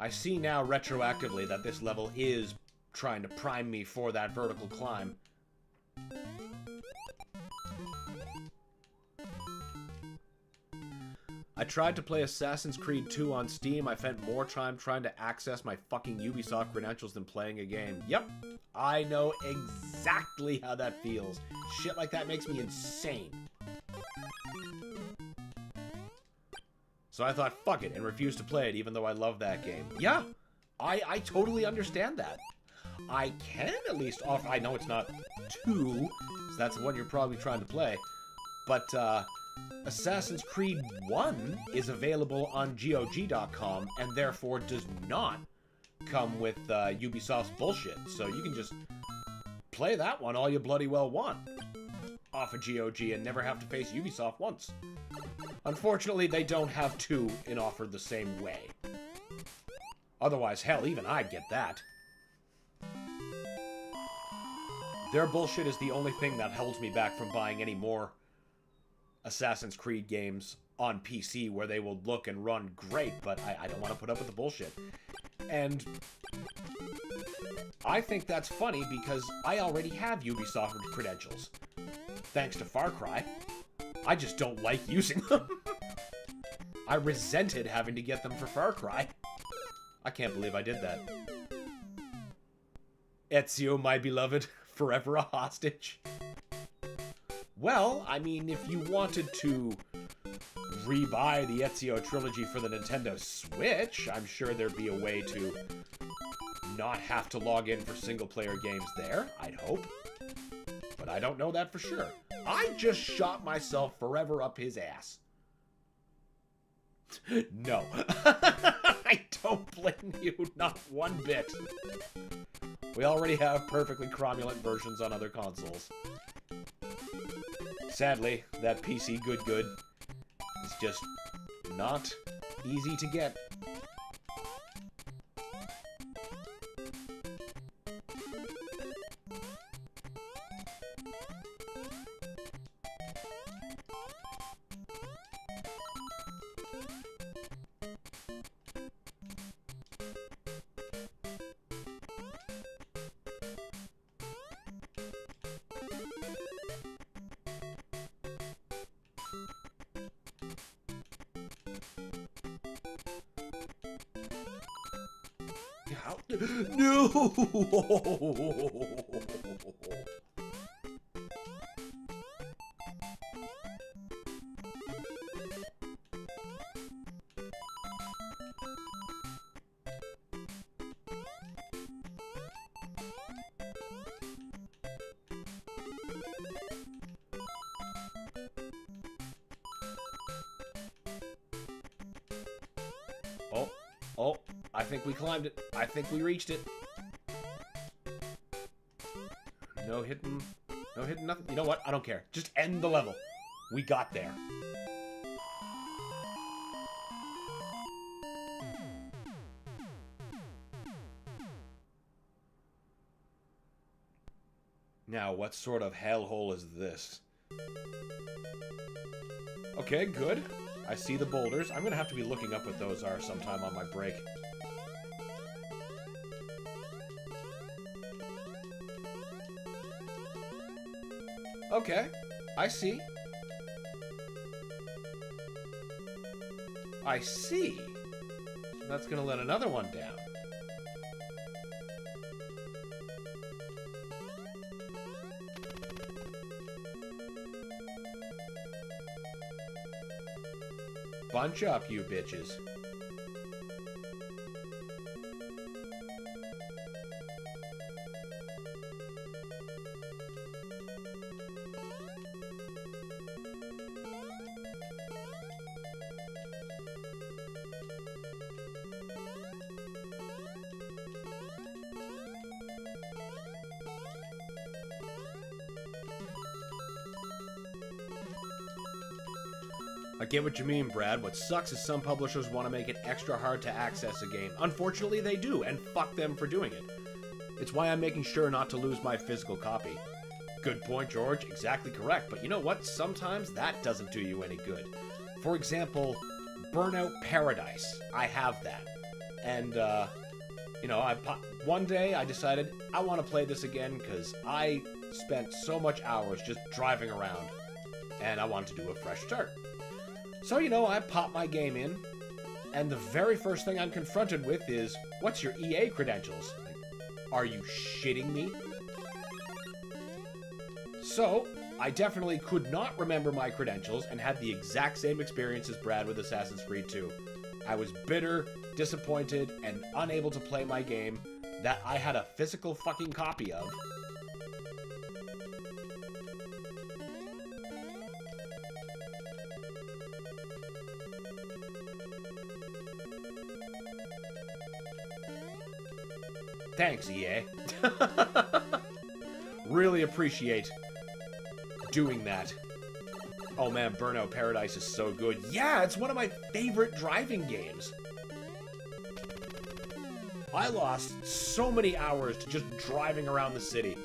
I see now retroactively that this level is trying to prime me for that vertical climb. I tried to play Assassin's Creed 2 on Steam. I spent more time trying to access my fucking Ubisoft credentials than playing a game. Yep, I know exactly how that feels. Shit like that makes me insane. So I thought, fuck it, and refused to play it even though I love that game. Yeah, I totally understand that. I can at least offer... I know it's not 2, so that's the one you're probably trying to play. But, Assassin's Creed 1 is available on GOG.com and therefore does not come with Ubisoft's bullshit. So you can just play that one all you bloody well want off of GOG and never have to face Ubisoft once. Unfortunately, they don't have 2 in offered the same way. Otherwise, hell, even I'd get that. Their bullshit is the only thing that holds me back from buying any more Assassin's Creed games on PC where they will look and run great, but I don't want to put up with the bullshit. And I think that's funny because I already have Ubisoft credentials. Thanks to Far Cry. I just don't like using them. I resented having to get them for Far Cry. I can't believe I did that. Ezio, my beloved, forever a hostage. Well, I mean, if you wanted to rebuy the Ezio trilogy for the Nintendo Switch, I'm sure there'd be a way to not have to log in for single-player games there, I'd hope. But I don't know that for sure. I just shot myself forever up his ass. No. I don't blame you, not one bit. We already have perfectly cromulent versions on other consoles. Sadly, that PC good is just not easy to get. How? No! Oh, I think we climbed it. I think we reached it. No hitting, nothing. You know what? I don't care. Just end the level. We got there. Now, what sort of hellhole is this? Okay, good. I see the boulders. I'm gonna have to be looking up what those are sometime on my break. Okay, I see. I see. So that's gonna let another one down. Bunch up, you bitches. I get what you mean, Brad. What sucks is some publishers want to make it extra hard to access a game. Unfortunately, they do, and fuck them for doing it. It's why I'm making sure not to lose my physical copy. Good point, George. Exactly correct. But you know what? Sometimes that doesn't do you any good. For example, Burnout Paradise. I have that. And, you know, one day I decided I want to play this again because I spent so much hours just driving around, and I wanted to do a fresh start. So, you know, I pop my game in, and the very first thing I'm confronted with is, what's your EA credentials? Like, are you shitting me? So, I definitely could not remember my credentials and had the exact same experience as Brad with Assassin's Creed 2. I was bitter, disappointed, and unable to play my game that I had a physical fucking copy of. Thanks, EA. Really appreciate doing that. Oh man, Burnout Paradise is so good. Yeah, it's one of my favorite driving games. I lost so many hours to just driving around the city,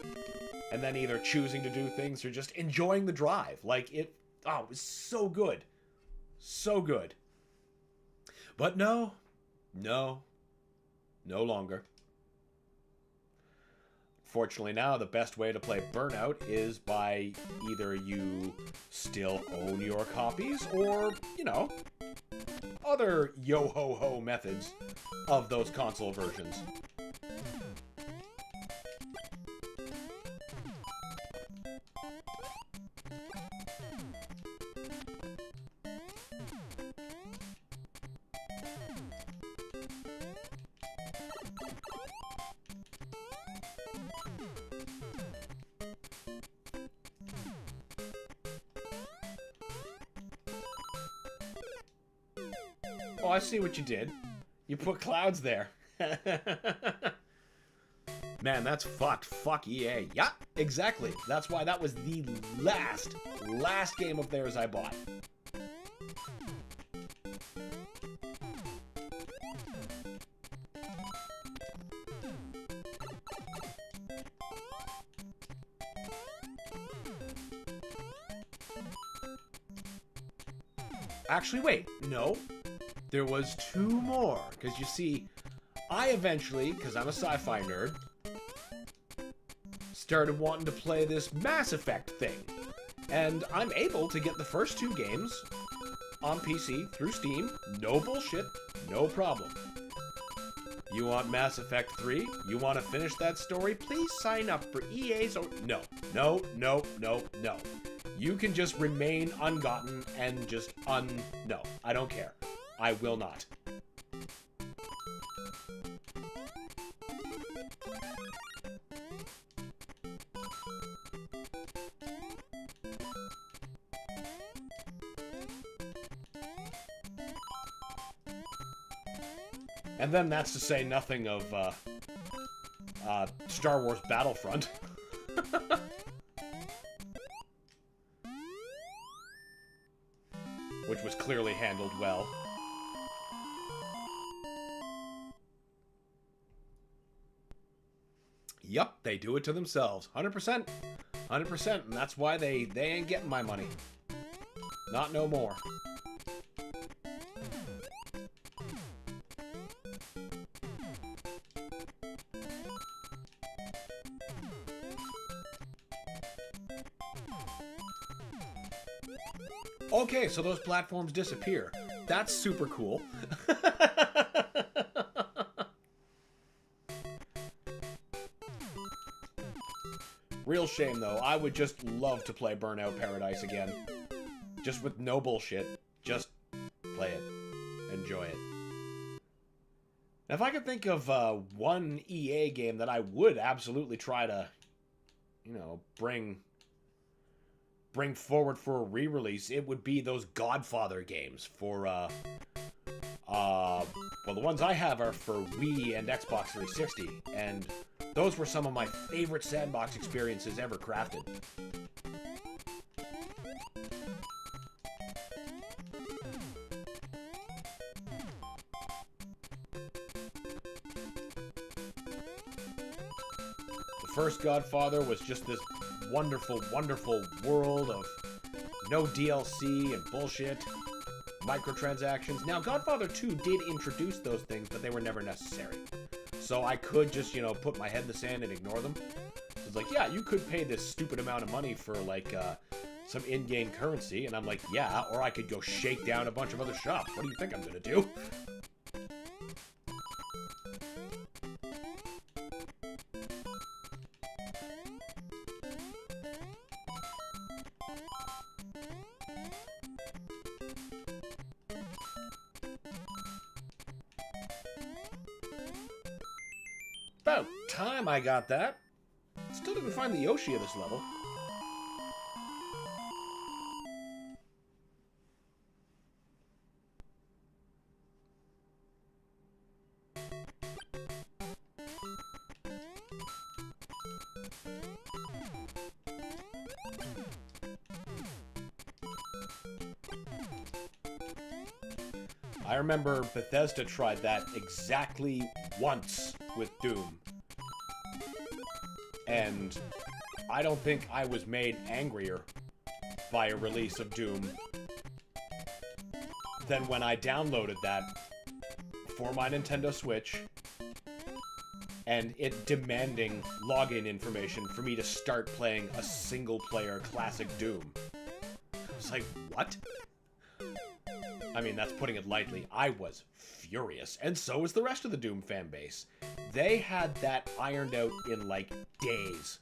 and then either choosing to do things or just enjoying the drive. Like, it was so good. So good. But no longer. Fortunately now, the best way to play Burnout is by either you still own your copies or, you know, other yo-ho-ho methods of those console versions. Oh, I see what you did. You put clouds there. Man, that's fucked. Fuck EA. Yeah, exactly. That's why that was the last game of theirs I bought. Actually, wait. No. There was 2 more. Because you see, I eventually, because I'm a sci-fi nerd, started wanting to play this Mass Effect thing. And I'm able to get the first 2 games on PC through Steam. No bullshit. No problem. You want Mass Effect 3? You want to finish that story? Please sign up for EA's... No. No, no, no, no. You can just remain ungotten and just No, I don't care. I will not. And then that's to say nothing of, Star Wars Battlefront. Which was clearly handled well. Yup, they do it to themselves. 100%. 100%, and that's why they ain't getting my money. Not no more. Okay, so those platforms disappear. That's super cool. Real shame, though. I would just love to play Burnout Paradise again. Just with no bullshit. Just play it. Enjoy it. Now, if I could think of one EA game that I would absolutely try to, you know, bring forward for a re-release, it would be those Godfather games for, well, the ones I have are for Wii and Xbox 360, and those were some of my favorite sandbox experiences ever crafted. The first Godfather was just this wonderful, wonderful world of no DLC and bullshit, microtransactions. Now, Godfather 2 did introduce those things, but they were never necessary. So I could just, you know, put my head in the sand and ignore them. So it's like, yeah, you could pay this stupid amount of money for, like, some in-game currency, and I'm like, yeah, or I could go shake down a bunch of other shops. What do you think I'm gonna do? About time I got that. Still didn't find the Yoshi of this level. I remember Bethesda tried that exactly once with Doom. And I don't think I was made angrier by a release of Doom than when I downloaded that for my Nintendo Switch and it demanding login information for me to start playing a single-player classic Doom. I was like, what? I mean, that's putting it lightly. I was furious, and so was the rest of the Doom fan base. They had that ironed out in, like, days.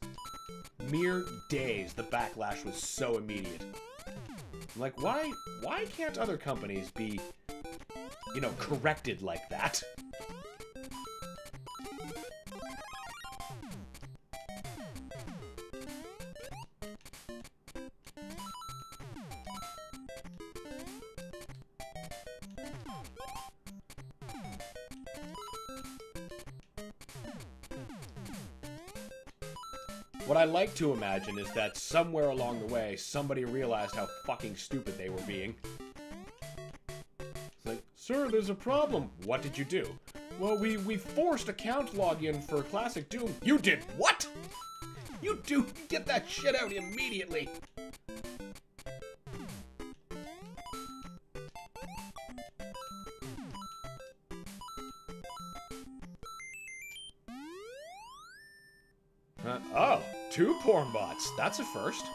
Mere days. The backlash was so immediate. I'm like, why can't other companies be, you know, corrected like that? What I like to imagine is that somewhere along the way, somebody realized how fucking stupid they were being. It's like, sir, there's a problem. What did you do? Well, we forced account login for Classic Doom. You did what? You get that shit out immediately. Oh, 2 porn bots. That's a first.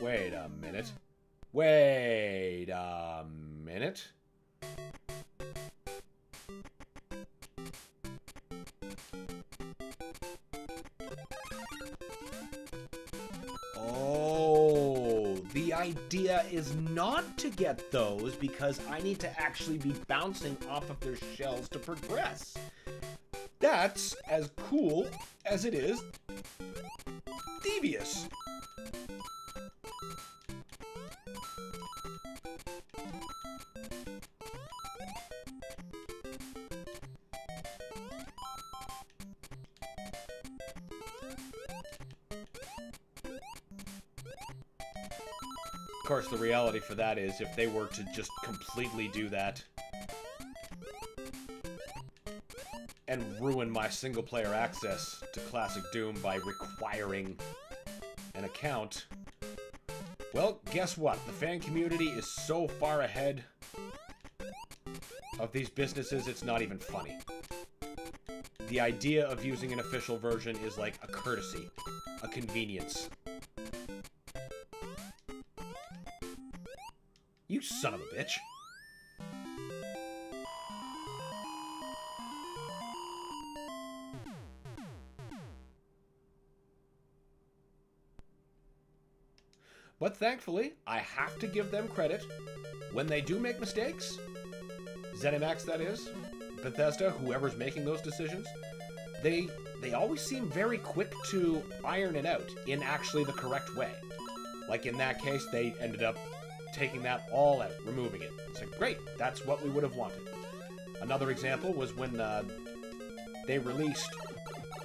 Wait a minute. Wait a minute. Oh, the idea is not to get those because I need to actually be bouncing off of their shells to progress. That's as cool as it is devious. Of course, the reality for that is if they were to just completely do that and ruin my single-player access to Classic Doom by requiring an account, well, guess what? The fan community is so far ahead of these businesses, it's not even funny. The idea of using an official version is like a courtesy, a convenience. You son of a bitch. But thankfully, I have to give them credit. When they do make mistakes, ZeniMax that is, Bethesda, whoever's making those decisions, they always seem very quick to iron it out in actually the correct way. Like in that case, they ended up taking that all out, removing it. It's like, great, that's what we would have wanted. Another example was when they released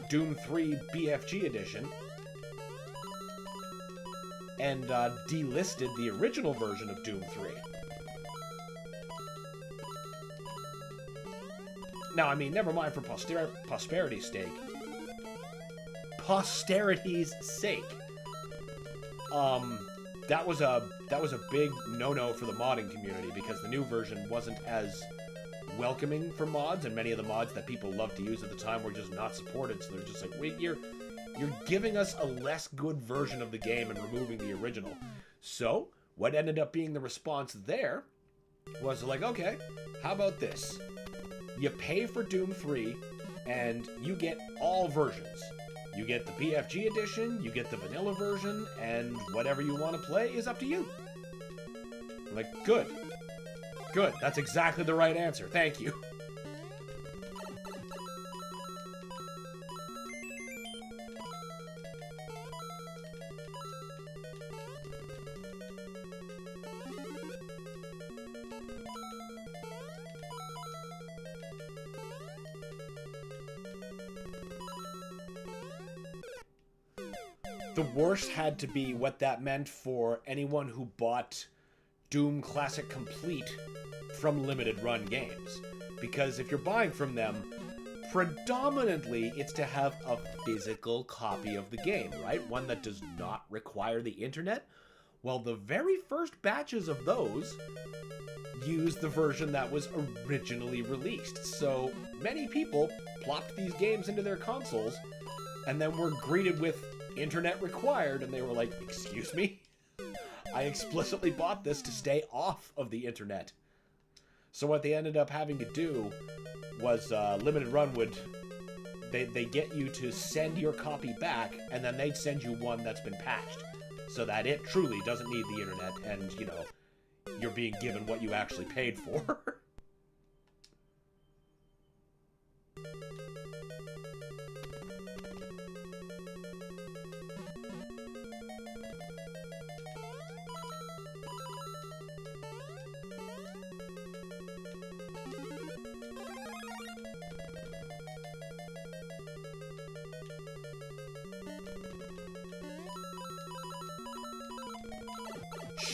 Doom 3 BFG Edition and delisted the original version of Doom 3. Now, I mean, never mind for posterity's sake. Posterity's sake. That was a big no-no for the modding community because the new version wasn't as welcoming for mods, and many of the mods that people loved to use at the time were just not supported. So they're just like, wait, you're giving us a less good version of the game and removing the original. So what ended up being the response there was like, okay, how about this? You pay for Doom 3 and you get all versions. You get the BFG edition, you get the vanilla version, and whatever you want to play is up to you. I'm like, good. Good, that's exactly the right answer. Thank you. The worst had to be what that meant for anyone who bought Doom Classic Complete from limited run games. Because if you're buying from them, predominantly it's to have a physical copy of the game, right? One that does not require the internet. Well, the very first batches of those used the version that was originally released. So many people plopped these games into their consoles and then were greeted with internet required, and they were like, excuse me? I explicitly bought this to stay off of the internet. So what they ended up having to do was limited run would they get you to send your copy back, and then they'd send you one that's been patched so that it truly doesn't need the internet, and you know, you're being given what you actually paid for.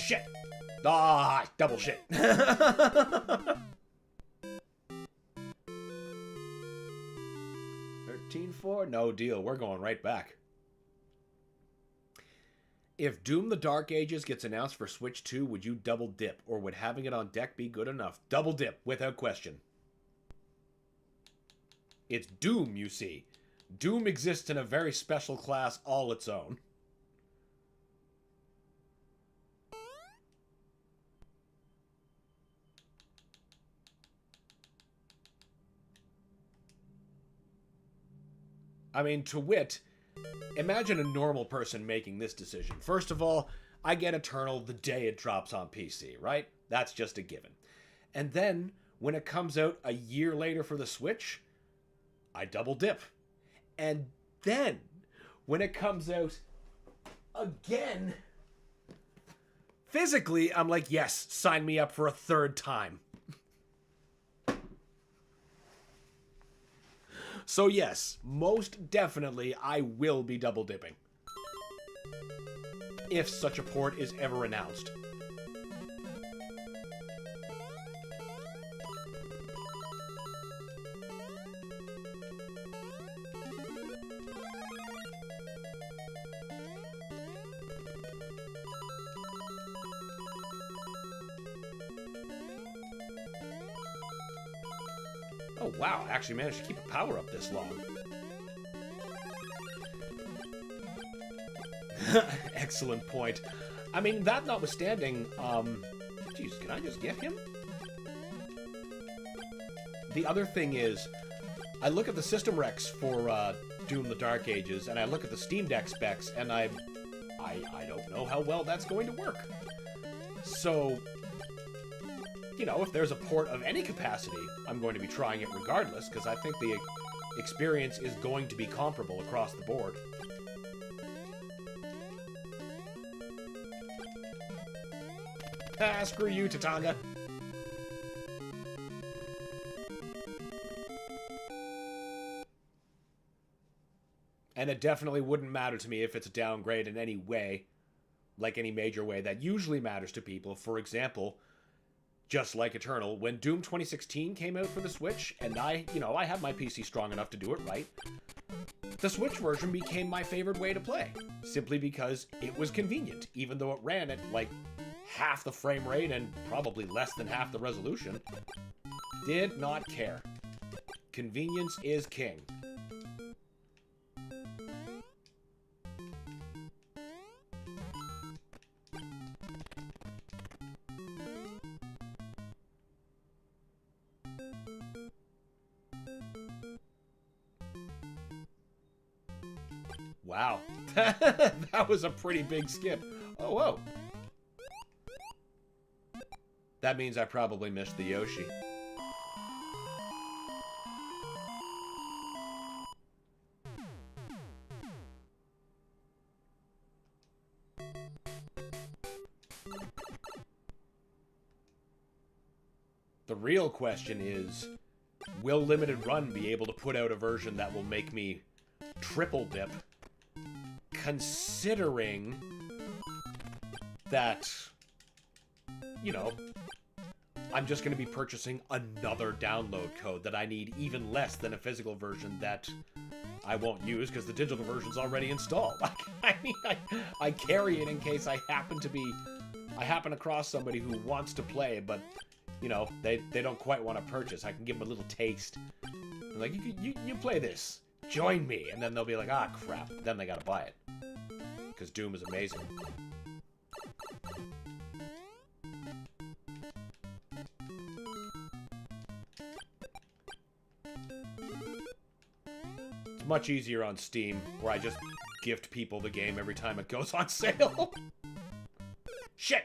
shit. Ah, double shit. 13-4, no deal. We're going right back. If Doom the Dark Ages gets announced for Switch 2, would you double dip, or would having it on deck be good enough? Double dip, without question. It's Doom, you see. Doom exists in a very special class all its own. I mean, to wit, imagine a normal person making this decision. First of all, I get Eternal the day it drops on PC, right? That's just a given. And then, when it comes out a year later for the Switch, I double dip. And then, when it comes out again, physically, I'm like, yes, sign me up for a third time. So yes, most definitely I will be double dipping. If such a port is ever announced. Oh wow, I actually managed to keep a power up this long. Excellent point. I mean, that notwithstanding, geez, can I just get him? The other thing is, I look at the system recs for Doom the Dark Ages, and I look at the Steam Deck specs, and I don't know how well that's going to work. So, you know, if there's a port of any capacity, I'm going to be trying it regardless, because I think the experience is going to be comparable across the board. Ah, screw you, Tatanga. And it definitely wouldn't matter to me if it's a downgrade in any way, like any major way. That usually matters to people. For example, just like Eternal, when Doom 2016 came out for the Switch, and I had my PC strong enough to do it right, the Switch version became my favorite way to play, simply because it was convenient, even though it ran at, like, half the frame rate and probably less than half the resolution. Did not care. Convenience is king. Wow. That was a pretty big skip. Oh, whoa. That means I probably missed the Yoshi. The real question is, will Limited Run be able to put out a version that will make me triple dip, considering that, you know, I'm just going to be purchasing another download code that I need even less than a physical version that I won't use because the digital version's already installed. I mean, I carry it in case I happen across somebody who wants to play, but, you know, they don't quite want to purchase. I can give them a little taste. I'm like, you play this. Join me. And then they'll be like, ah, crap. Then they gotta buy it. Because Doom is amazing. It's much easier on Steam, where I just gift people the game every time it goes on sale. Shit!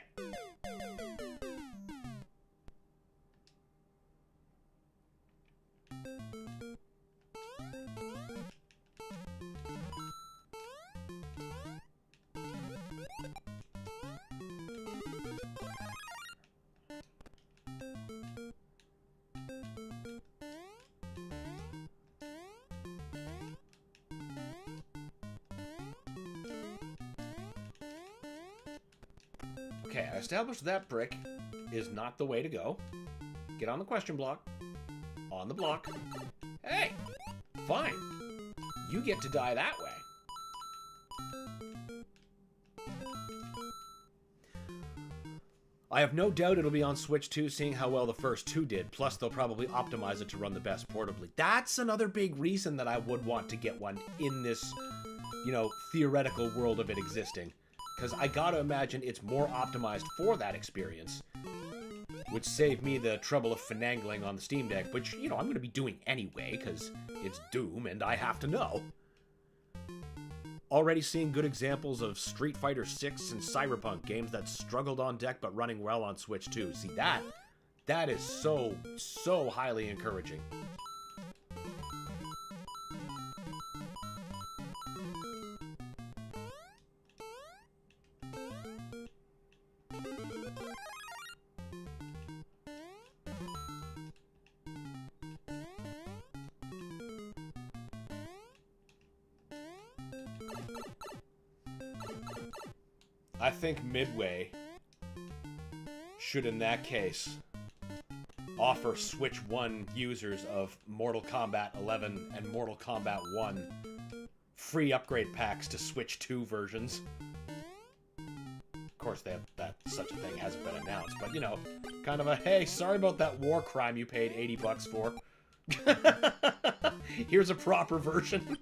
Okay, I established that brick is not the way to go. Get on the question block. On the block. Hey! Fine. You get to die that way. I have no doubt it'll be on Switch 2, seeing how well the first two did. Plus, they'll probably optimize it to run the best portably. That's another big reason that I would want to get one in this, you know, theoretical world of it existing. Because I gotta imagine it's more optimized for that experience. Would save me the trouble of finagling on the Steam Deck, which, you know, I'm gonna be doing anyway, because it's Doom and I have to know. Already seeing good examples of Street Fighter 6 and Cyberpunk, games that struggled on deck but running well on Switch 2. See, that is so highly encouraging. I think Midway should, in that case, offer Switch 1 users of Mortal Kombat 11 and Mortal Kombat 1 free upgrade packs to Switch 2 versions. Of course, such a thing hasn't been announced, but, you know, kind of a, hey, sorry about that war crime you paid $80 for. Here's a proper version.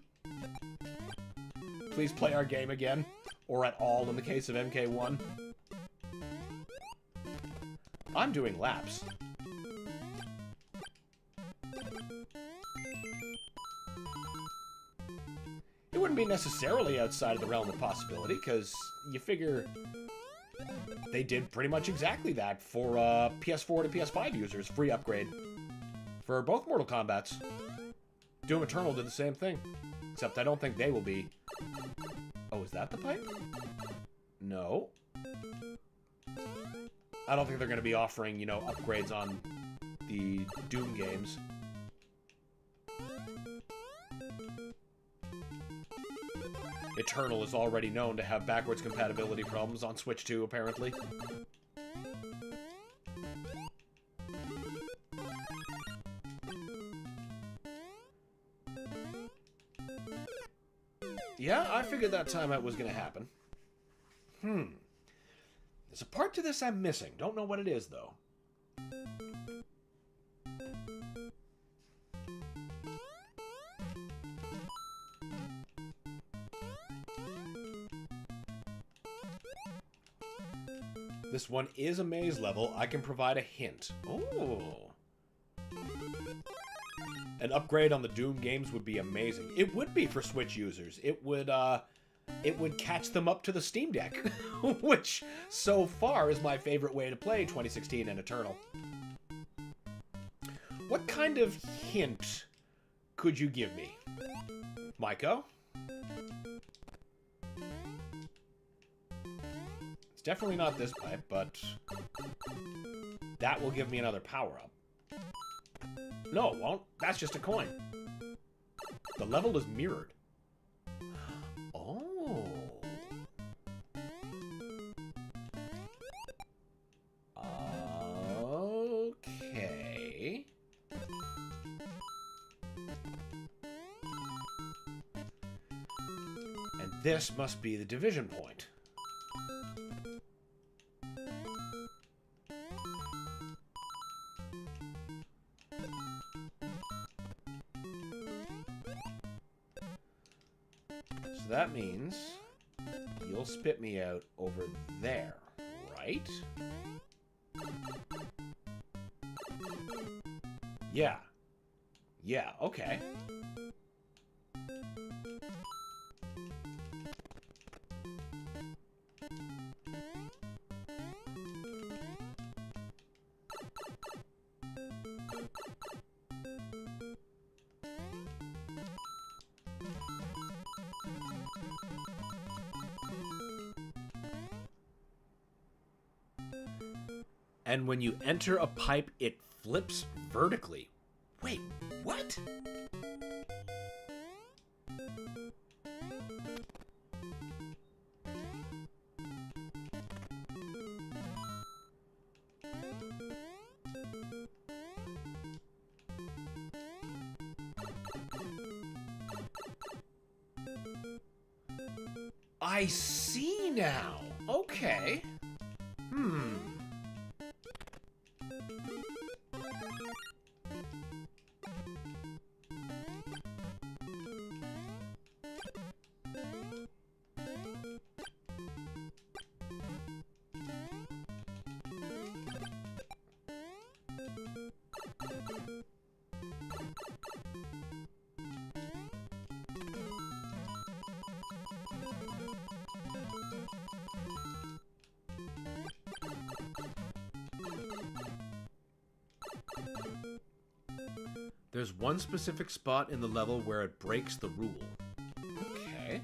Please play our game again. Or at all in the case of MK1. I'm doing laps. It wouldn't be necessarily outside of the realm of possibility, because you figure they did pretty much exactly that for PS4 to PS5 users, free upgrade. For both Mortal Kombats. Doom Eternal did the same thing. Except I don't think they will be... Oh, is that the pipe? No. I don't think they're going to be offering, you know, upgrades on the Doom games. Eternal is already known to have backwards compatibility problems on Switch 2, apparently. Yeah, I figured that timeout was going to happen. There's a part to this I'm missing. Don't know what it is, though. This one is a maze level. I can provide a hint. Oh. An upgrade on the Doom games would be amazing. It would be for Switch users. It would catch them up to the Steam Deck, which so far is my favorite way to play 2016 and Eternal. What kind of hint could you give me, Maiko? It's definitely not this pipe, but that will give me another power-up. No, it won't. That's just a coin. The level is mirrored. Oh. Okay. And this must be the division point. That means you'll spit me out over there, right? Yeah. Yeah, okay. And when you enter a pipe, it flips vertically. Wait, what? I see now. Okay. There's one specific spot in the level where it breaks the rule. Okay.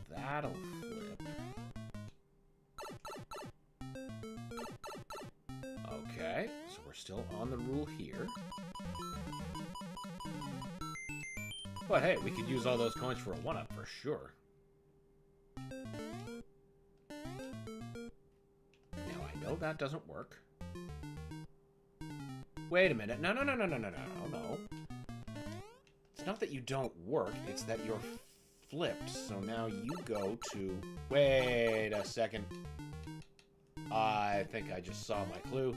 That'll flip. Okay, so we're still on the rule here. But hey, we could use all those coins for a 1-up for sure. Now I know that doesn't work. Wait a minute. No. It's not that you don't work, it's that you're flipped. So now you go to... Wait a second. I think I just saw my clue.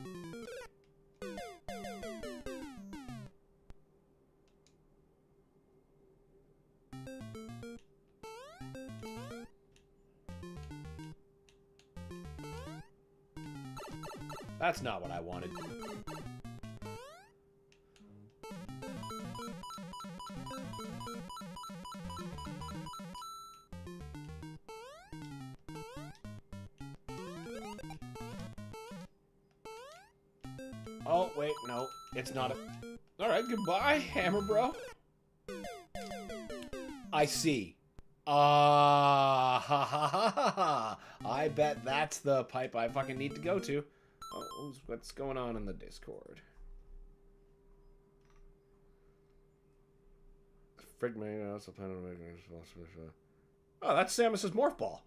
That's not what I wanted. Oh, wait, no. It's not a... Alright, goodbye, Hammer Bro. I see. Ha ha ha ha ha. I bet that's the pipe I fucking need to go to. Oh, what's going on in the Discord? Frigman also plan on making a... Oh, that's Samus's Morph Ball.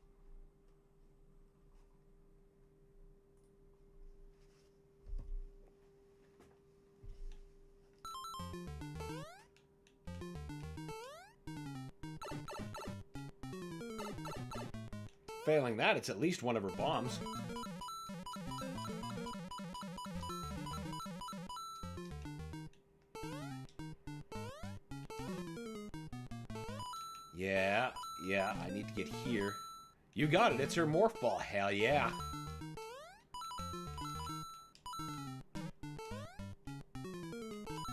Failing that, it's at least one of her bombs. Yeah, I need to get here. You got it, it's her Morph Ball, hell yeah.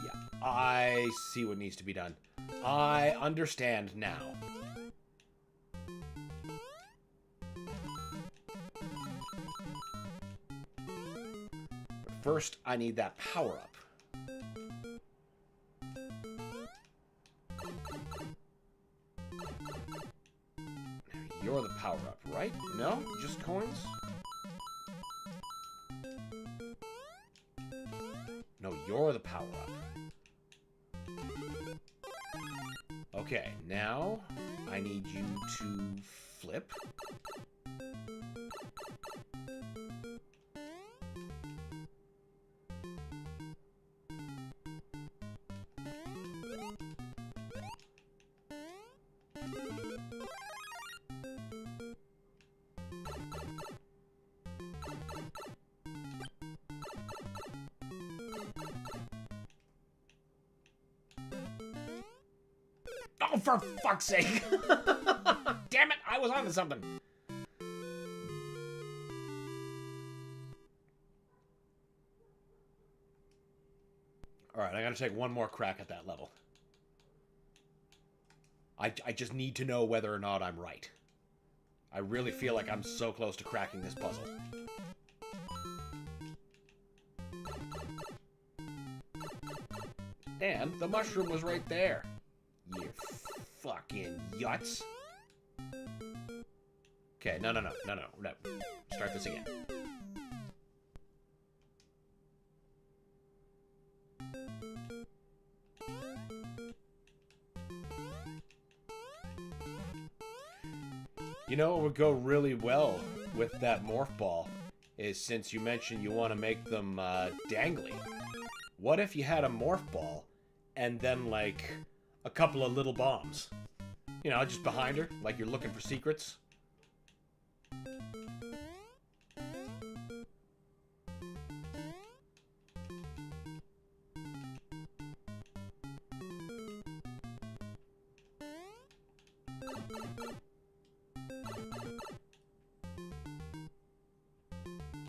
Yeah, I see what needs to be done. I understand now. But first, I need that power-up. You're the power-up, right? No? Just coins? No, you're the power-up. Okay, now I need you to flip. Oh, for fuck's sake! Damn it, I was onto something. Alright, I gotta take one more crack at that level. I just need to know whether or not I'm right. I really feel like I'm so close to cracking this puzzle. And the mushroom was right there. You fucking yuts. Okay, no. Start this again. You know what would go really well with that morph ball is, since you mentioned you want to make them dangly, what if you had a morph ball and then, like, a couple of little bombs? You know, just behind her, like you're looking for secrets.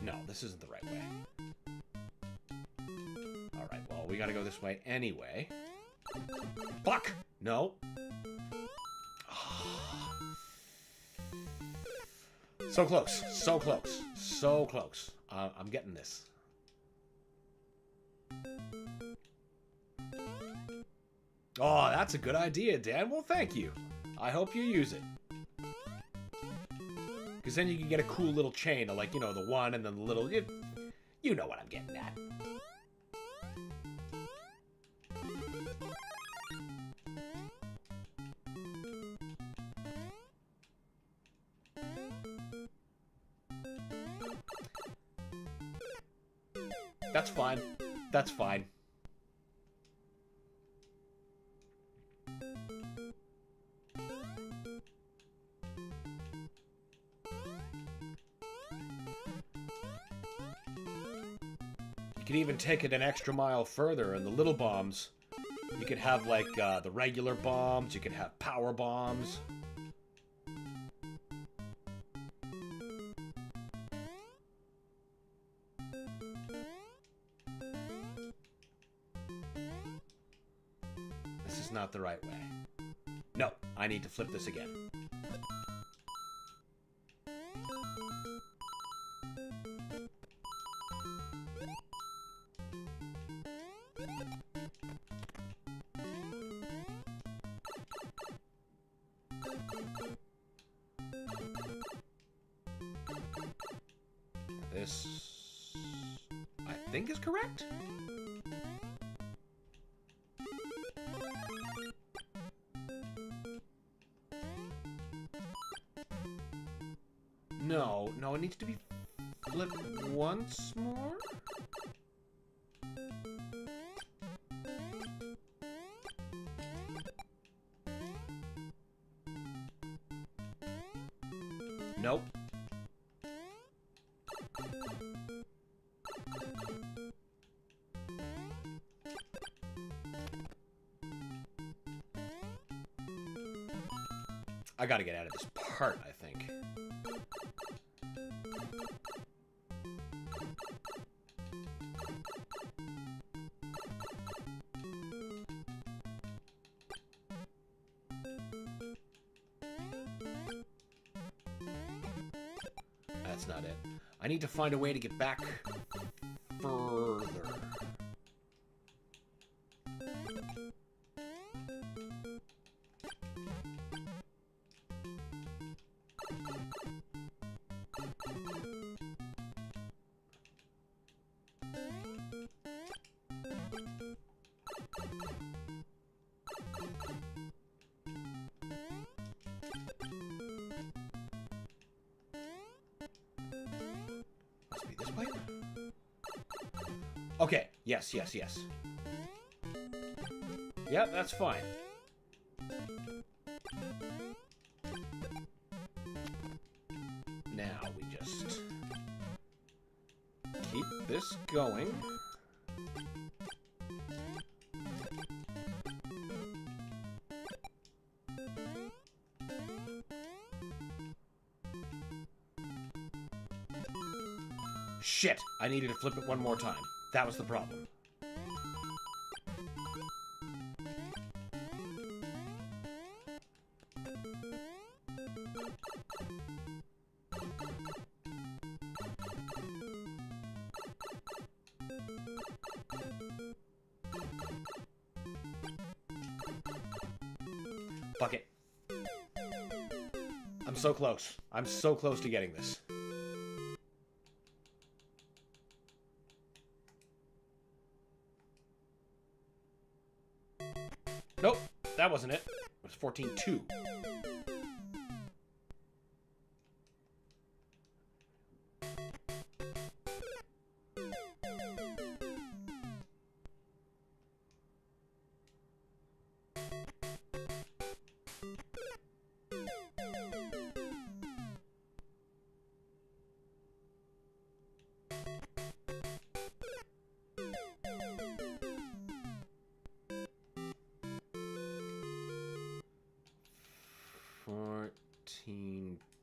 No, this isn't the right way. Alright, well, we gotta go this way anyway. Fuck! No. So close. So close. So close. I'm getting this. Oh, that's a good idea, Dan. Well, thank you. I hope you use it. Because then you can get a cool little chain of, like, you know, the one and then the little... You know what I'm getting at. That's fine. That's fine. You could even take it an extra mile further, and the little bombs, you could have, like, the regular bombs, you could have power bombs. This is not the right way. No, I need to flip this again. This, I think, is correct. No, it needs to be flipped once more. Nope. I gotta get out of this part, I think. That's not it. I need to find a way to get back further. Must be this way? Okay, yes. Yep, that's fine. Now we just keep this going. Shit! I needed to flip it one more time. That was the problem. Fuck it. I'm so close. I'm so close to getting this. Nope, that wasn't it. It was 14-2.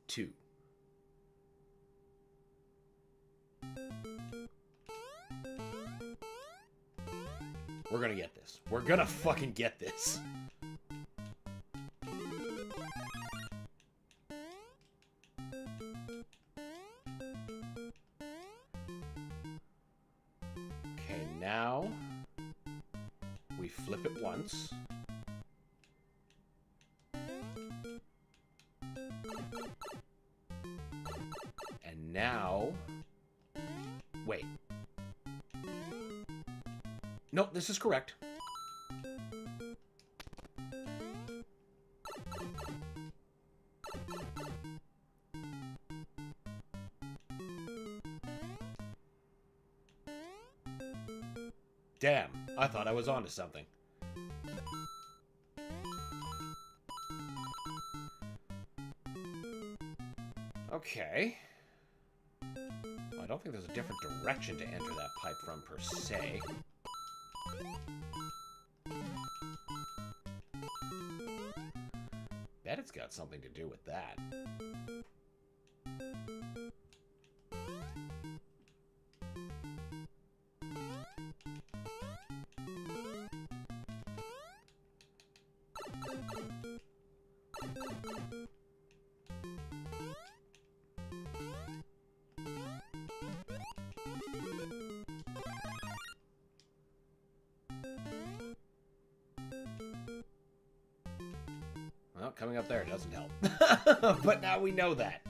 Two. We're gonna get this. We're gonna fucking get this. Okay, now we flip it once. And now... Wait. Nope, this is correct. Damn, I thought I was onto something. Okay. Well, I don't think there's a different direction to enter that pipe from, per se. Bet it's got something to do with that. Well, coming up there doesn't help. But now we know that.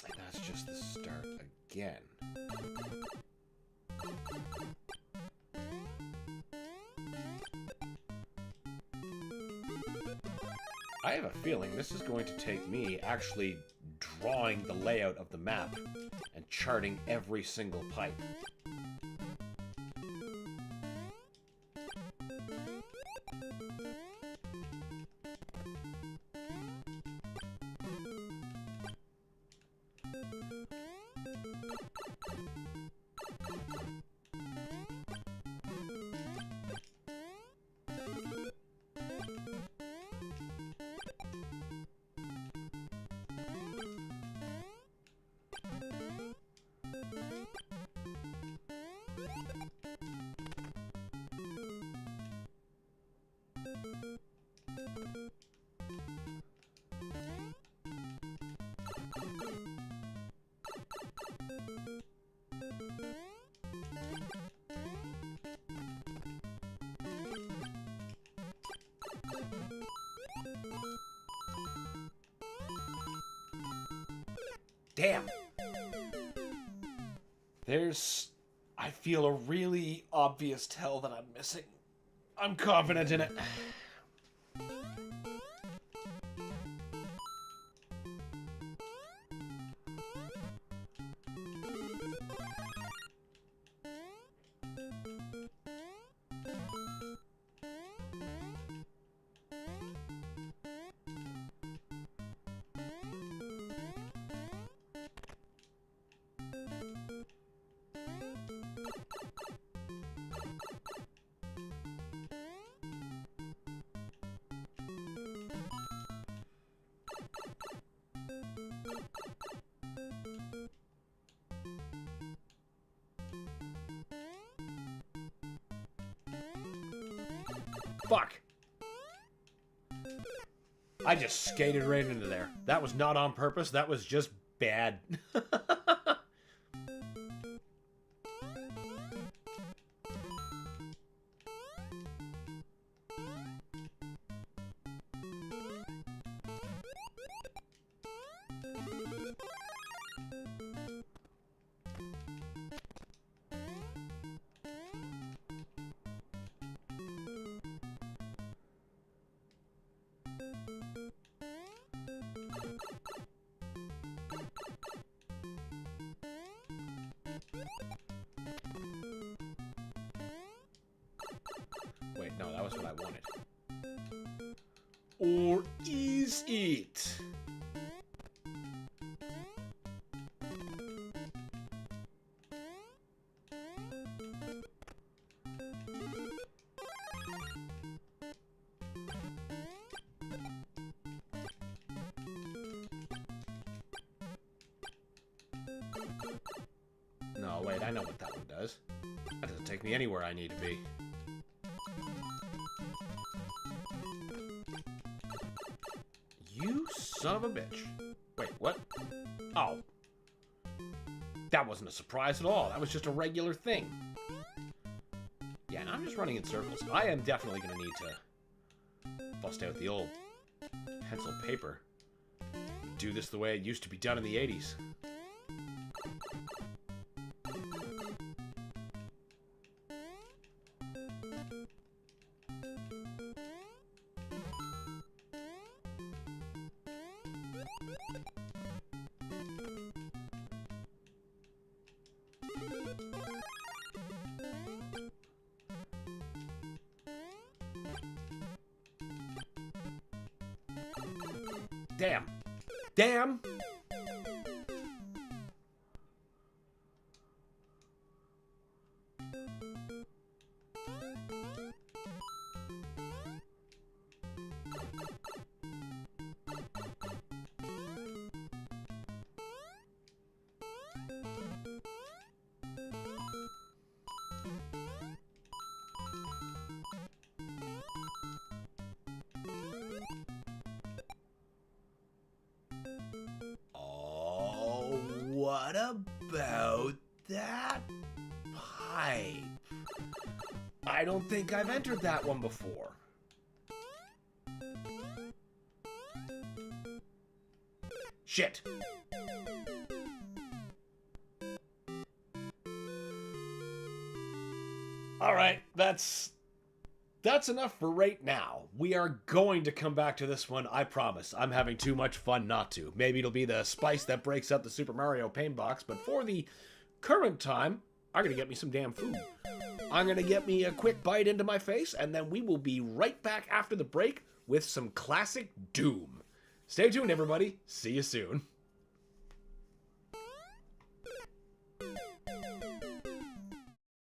And that's just the start again. I have a feeling this is going to take me actually drawing the layout of the map and charting every single pipe. Damn. I feel a really obvious tell that I'm missing. I'm confident in it. Fuck. I just skated right into there. That was not on purpose. That was just bad. Wait, no, that was what I wanted. Or ease it. No, wait, I know what that one does. That doesn't take me anywhere I need to be. You son of a bitch. Wait, what? Oh. That wasn't a surprise at all. That was just a regular thing. Yeah, and I'm just running in circles. I am definitely going to need to bust out the old pencil and paper. Do this the way it used to be done in the 80s. Damn. Damn! What about that pipe? I don't think I've entered that one before. Shit. Alright, that's enough for right now. We are going to come back to this one, I promise. I'm having too much fun not to. Maybe it'll be the spice that breaks up the Super Mario Painbox, but for the current time, I'm going to get me some damn food. I'm going to get me a quick bite into my face, and then we will be right back after the break with some classic Doom. Stay tuned, everybody. See you soon.